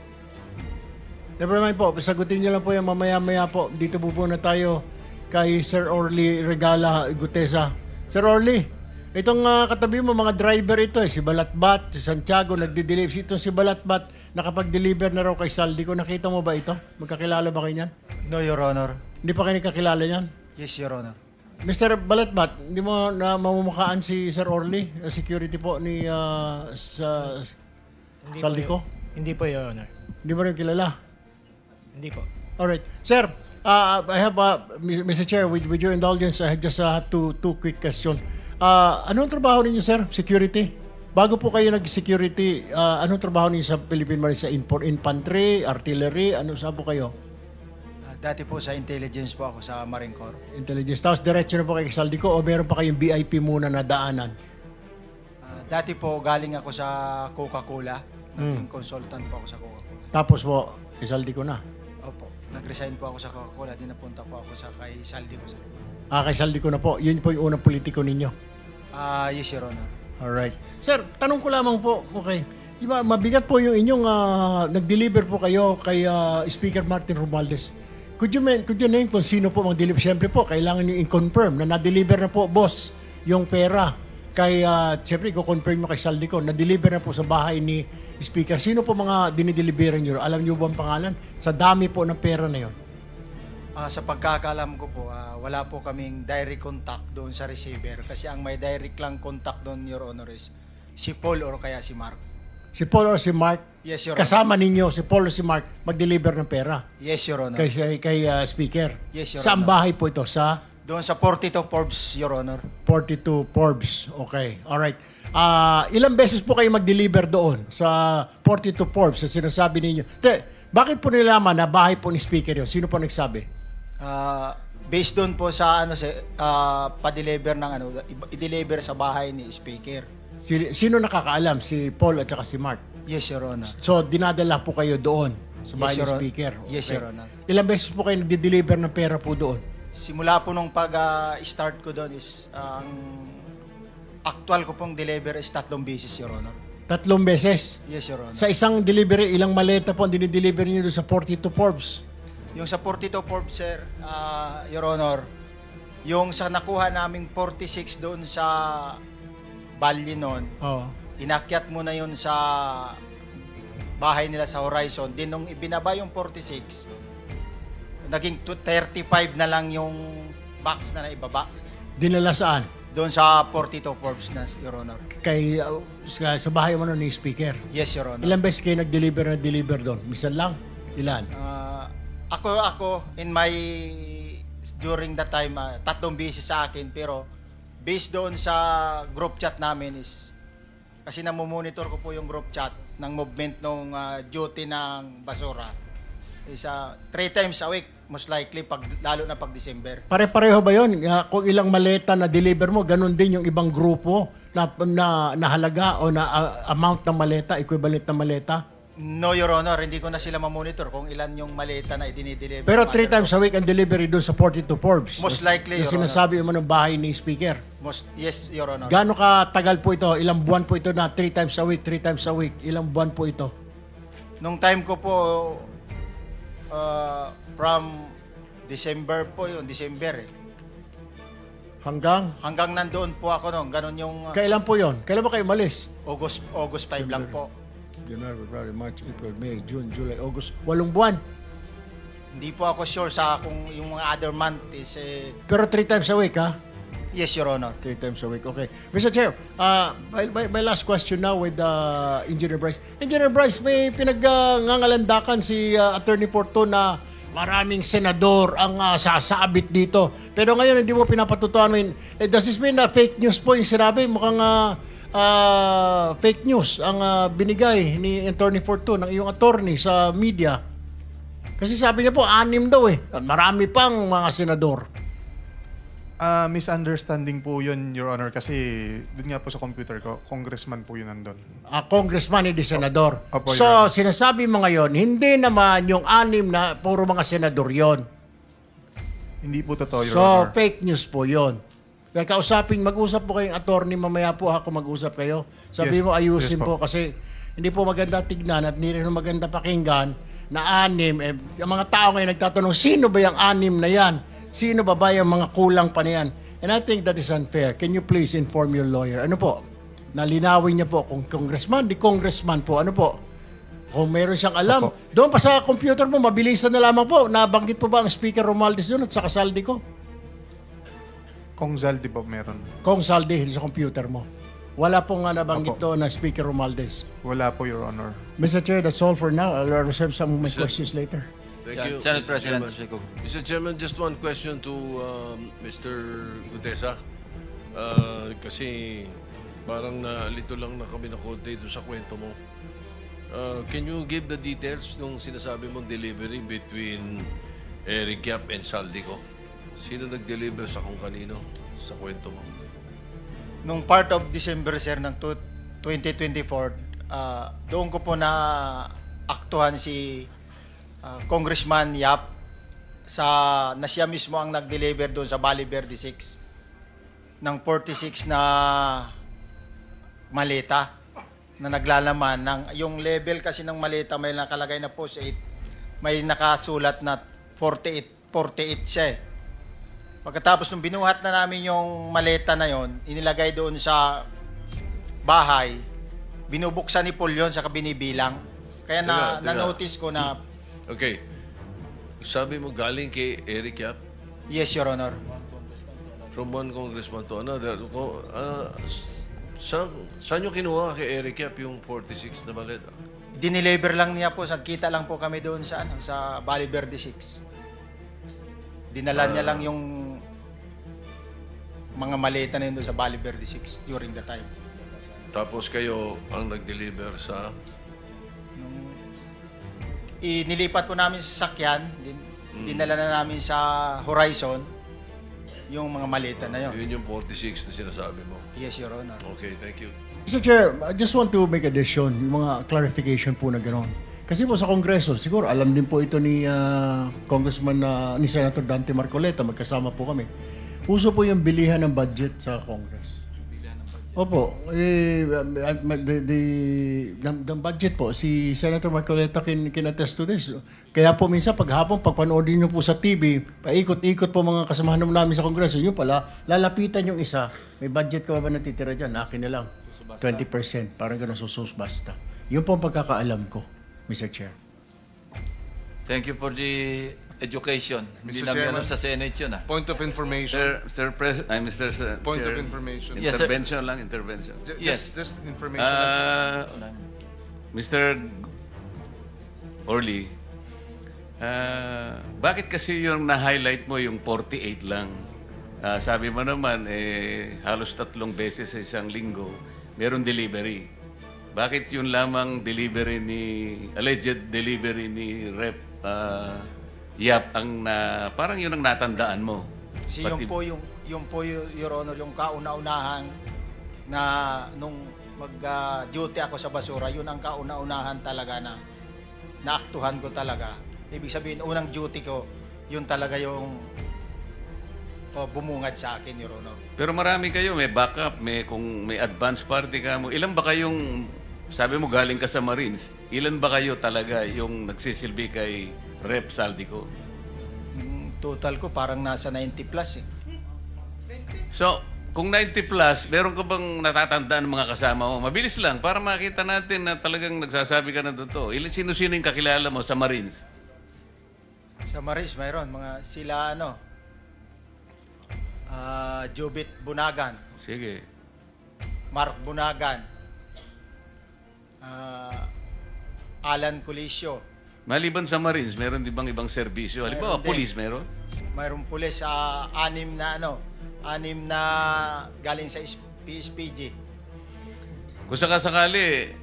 Never mind po, sagutin niyo lang po yan mamaya-maya po. Dito po na tayo kay Sir Orly Regala Gutesa. Sir Orly, itong katabi mo, mga driver ito eh. Si Balatbat, si Santiago, nagdi-deliver. Itong si Balatbat, nakapag-deliver na raw kay Saldi ko. Nakita mo ba ito? Magkakilala ba kayo niyan? No, Your Honor. Hindi pa kayo nakakilala niyan? Yes, Your Honor. Mr. Balatbat, hindi mo na mamumukhaan si Sir Orly, security po ni Saldi ko? Hindi po, Your Honor. Hindi mo rin kilala? Hindi po. Alright. Sir, I have, Mr. Chair, with your indulgence, I just have two quick questions. Anong trabaho ninyo, sir? Security? Bago po kayo nag-security, anong trabaho ninyo sa Philippine Marine? Sa infantry, artillery, ano saan po kayo? Dati po sa intelligence po ako sa Marine Corps. Intelligence. Tapos diretso na po kay Saldico o meron pa kayong VIP muna na daanan? Dati po galing ako sa Coca-Cola. Naging consultant po ako sa Coca-Cola. Tapos po, kay Saldico na? Opo. Nag-resign po ako sa Coca-Cola. Di napunta po ako sa kay Saldico, sir. Kay Saldico na po. Yun po yung unang politiko ninyo? Yes, Your Honor. Alright. Sir, tanong ko lamang po, okay. Diba, mabigat po yung inyong nag-deliver po kayo kay Speaker Martin Romualdez. Could you name kung sino po mag-deliver? Siyempre po, kailangan nyo i-confirm na na-deliver na po, boss, yung pera. Kay, siyempre, i-confirm mo kay Saldico, na-deliver na po sa bahay ni Speaker. Sino po mga dinideliveran nyo? Alam nyo ba ang pangalan? Sa dami po ng pera na yun. Sa pagkakaalam ko po, wala po kaming direct contact doon sa receiver kasi ang may direct lang contact doon, Your Honor, is si Paul or kaya si Mark. Si Paul or si Mark? Yes, Your Honor. Kasama ninyo, si Paul or si Mark, mag-deliver ng pera? Yes, Your Honor. Kay Speaker? Yes, Your Saan Honor. bahay po ito? Doon sa 42 Forbes, Your Honor. 42 Forbes. Okay. Alright. Ilang beses po kayo mag-deliver doon sa 42 Forbes sa sinasabi ninyo? Bakit po nilaman na bahay po ni Speaker yun? Sino po nagsabi? Based doon po sa pa-deliver ng i-deliver sa bahay ni Speaker. Sino nakakaalam? Si Paul at saka si Mark? Yes, Your Honor. So, dinadala po kayo doon sa bahay ni Speaker? Yes, Your Honor. Ilang beses po kayo nag-deliver ng pera po doon? Simula po nung pag-start ko doon is ang actual ko pong deliver is 3 beses, Your Honor. 3 beses? Yes, Your Honor. Sa isang delivery, ilang maleta po ang dinideliver niyo doon sa 42 Forbes? Yung sa 42 Forbes, sir, Your Honor, yung sa nakuha naming 46 doon sa Bali noon, inakyat mo na yun sa bahay nila sa Horizon. Din nung ibinaba yung 46, naging 35 na lang yung box na naibaba. Dinala saan? Doon sa 42 Forbes na, Your Honor. Kay, sa bahay mo ni Speaker? Yes, Your Honor. Ilang beses kayo nag-deliver doon? Misan lang? Ilan? Ako, during that time, 3 beses sa akin, pero based doon sa group chat namin is, kasi namumonitor ko po yung group chat ng movement ng duty ng basura, is 3 times a week, most likely, lalo na pag December. Pare-pareho ba yun? Kung ilang maleta na deliver mo, ganun din yung ibang grupo na halaga o na amount ng maleta, equivalent ng maleta? No, Your Honor, hindi ko na sila mamonitor kung ilan yung maleta na idinideliver. Pero 3 times a week ang delivery doon sa 42 Forbes? Most likely, Your Honor. Sinasabi mo ng bahay ni Speaker? Yes, Your Honor. Gaano katagal po ito? Ilang buwan po ito na 3 times a week, 3 times a week? Ilang buwan po ito? Nung time ko po, from December po yun, December eh. Hanggang nandoon po ako noon. Ganon yung... Kailan po yun? Kailan ba kayo malis? August 5 lang po. January, February, March, April, May, June, July, August. 8 buwan. Hindi po ako sure sa kung yung mga other month is... Pero 3 times a week, ha? Yes, Your Honor. 3 times a week, okay. Mr. Chair, my last question now with Engineer Bryce. Engineer Bryce, may pinag-ngangalandakan si Attorney Porto na maraming senador ang sasabit dito. Pero ngayon, hindi mo pinapatutuan. Does this mean na fake news po yung sinabi? Mukhang fake news ang binigay ni Attorney Porto ng iyong attorney sa media. Kasi sabi niya po, 6 daw eh. Marami pang mga senador. Misunderstanding po yun, Your Honor, kasi dun nga po sa computer ko, congressman po yun nandun. Congressman, hindi senador. Opo, so, sinasabi mo ngayon, hindi naman yung 6 na puro mga senador yon. Hindi po totoo, Your So, Honor. fake news po yon. Kaya mag-usap po kayong attorney, mamaya po ako mag-usap kayo. Sabi Yes, mo, ayusin yes po. Kasi hindi po maganda tignan at hindi rin maganda pakinggan na 6. Ang mga tao ngayon nagtatanong, sino ba yung 6 na yan? Sino ba yung mga kulang pa na yan? And I think that is unfair. Can you please inform your lawyer? Ano po? Nalinawin niya po kung congressman, di congressman po. Ano po? Kung meron siyang alam. Doon pa sa computer mo, mabilisan na lamang po. Nabanggit po ba ang Speaker Romualdez doon at sa kasaldi ko? Kung Zaldi po meron. Kung saldi sa computer mo. Wala pong nabanggit doon na Speaker Romualdez. Wala po, Your Honor. Mr. Chair, that's all for now. I'll reserve some of my questions later. Thank you, Senate Mr. President. Mr. Chairman, just one question to Mr. Gutesa. Kasi parang nalito lang na kami na konti doon sa kwento mo. Can you give the details nung sinasabi mong delivery between Eric Yap and Saldico. Sino nag-deliver sa kung kanino sa kwento mo? Nung part of December, sir, ng 2024, doon ko po na aktuhan si Congressman Yap na siya mismo ang nag-deliver doon sa Valle Verde 6 ng 46 na maleta na naglalaman ng yung level kasi ng maleta may nakalagay na post 8, may nakasulat na 48 siya eh. Pagkatapos nung binuhat na namin yung maleta na yon, inilagay doon sa bahay, binubuksan ni Paul yun, saka binibilang. Kaya na-notice ko na... Okay. Sabi mo galing kay Eric Yap? Yes, Your Honor. From one congressman to another. Saan nyo kinuha kay Eric Yap yung 46 na maleta? Dineliver lang niya po, nagkita lang po kami doon sa Valle Verde 6. Dinala niya lang yung mga maleta na yun doon sa Valle Verde 6 during the time. Tapos kayo ang nag-deliver sa... Inilipat po namin sa sakyan, dinala na namin sa Horizon yung mga maleta na yun. Yun yung 46 na sinasabi mo? Yes, Your Honor. Okay, thank you. Mr. Chair, I just want to make addition, yung mga clarification po na gano'n. Kasi po sa Kongreso, siguro alam din po ito ni ni Senator Dante Marcoleta, magkasama po kami. Uso po yung bilihan ng budget sa Congress. Opo, the budget po, si Senator Marcoleta can attest to this. Kaya po minsan paghapon, pagpanoodin nyo po sa TV, paikot-ikot po mga kasamahan namin sa Kongreso, yun pala, lalapitan yung isa, may budget ka ba natitira dyan? Akin na lang, 20%, parang gano'n basta. Yun po ang pagkakaalam ko, Mr. Chair. Thank you for the education. Hindi Mr. namin Chairman, alam sa Senate yun. Point of information. Point of information. Yes, sir. Intervention. Just information. Mr. Orly, bakit kasi yung na-highlight mo yung 48 lang? Sabi mo naman, halos 3 beses sa isang linggo, meron delivery. Bakit yung lamang alleged delivery ni Rep Yap ang parang yun ang natandaan mo? Kasi yung po, Your Honor, yung kauna-unahan na nung mag-duty ako sa basura, yun ang kauna-unahan talaga na naaktuhan ko talaga. Ibig sabihin, unang duty ko, yun talaga yung bumungad sa akin, Your Honor. Pero marami kayo, may backup, kung may advance party ka mo. Ilan ba kayong, sabi mo galing ka sa Marines, ilan ba kayo talaga yung nagsisilbi kay Rep Saldico? Total ko parang nasa 90 plus eh. So, kung 90 plus, meron ka bang natatandaan ng mga kasama mo? Mabilis lang, para makita natin na talagang nagsasabi ka na totoo. Sino-sino yung kakilala mo sa Marines? Sa Marines, mayroon. Sila Jubit Bunagan. Sige. Mark Bunagan. Alan Colisio. Maliban sa Marines, meron di bang ibang serbisyo? Halimbawa, police meron? Mayroong pulis, 6 na galing sa PSPG. Kung sakasakali,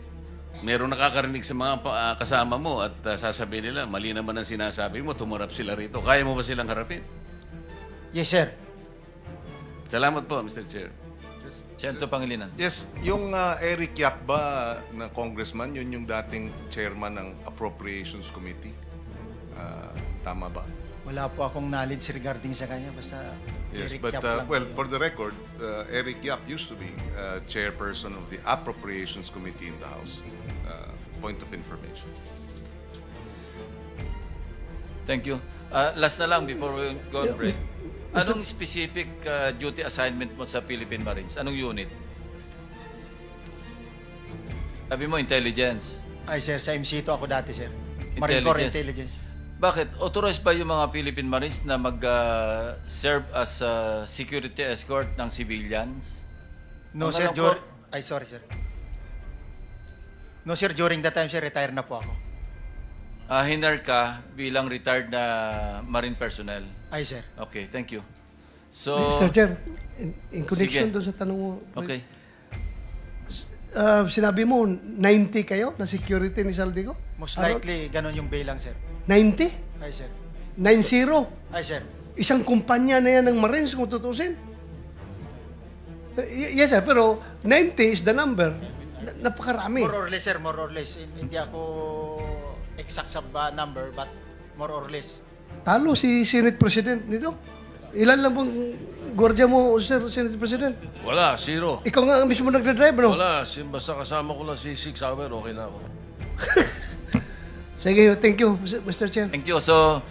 meron nakakarinig sa mga kasama mo at sasabihin nila, mali naman ang sinasabi mo, tumarap sila rito. Kaya mo ba silang harapin? Yes, sir. Salamat po, Mr. Chair. Senator Pangilinan. Yes, yung Eric Yap ba na congressman, yun yung dating chairman ng Appropriations Committee. Tama ba? Wala po akong knowledge regarding sa kanya, basta Yes, Eric but Yap lang well, po for the record, Eric Yap used to be chairperson of the Appropriations Committee in the House. Point of information. Thank you. Last na lang before we go on break. Anong specific duty assignment mo sa Philippine Marines? Anong unit? Sabi mo, intelligence. Ay, sir, sa MC to ako dati, sir. Marine Corps Intelligence. Bakit? Authorized ba yung mga Philippine Marines na mag-serve as security escort ng civilians? No, sir. Sorry, sir. No, sir. During that time, sir, retire na po ako. Hinar ka bilang retired na Marine personnel? Ay, sir. Okay, thank you. So, Mr. Chair, in connection doon sa tanong mo, okay. Sinabi mo, 90 kayo na security ni Saldico? Most likely, ganun yung bilang, sir. 90? Ay, sir. 9-0. Ay, sir. Isang kumpanya na yan ng Marines kung tutusin. Yes, sir. Pero 90 is the number. Napakarami. More or less, sir. More or less. Hindi ako exact sa number, but more or less. Talo si Senate President nito. Ilan lang pong gwardiya mo, Sir Senate President? Wala, 0. Ikaw nga ang mismo nagdadrive, no? Wala, basta kasama ko lang si 6 Hour, okay na ako. Sige, thank you, Mr. Chair. Thank you. So,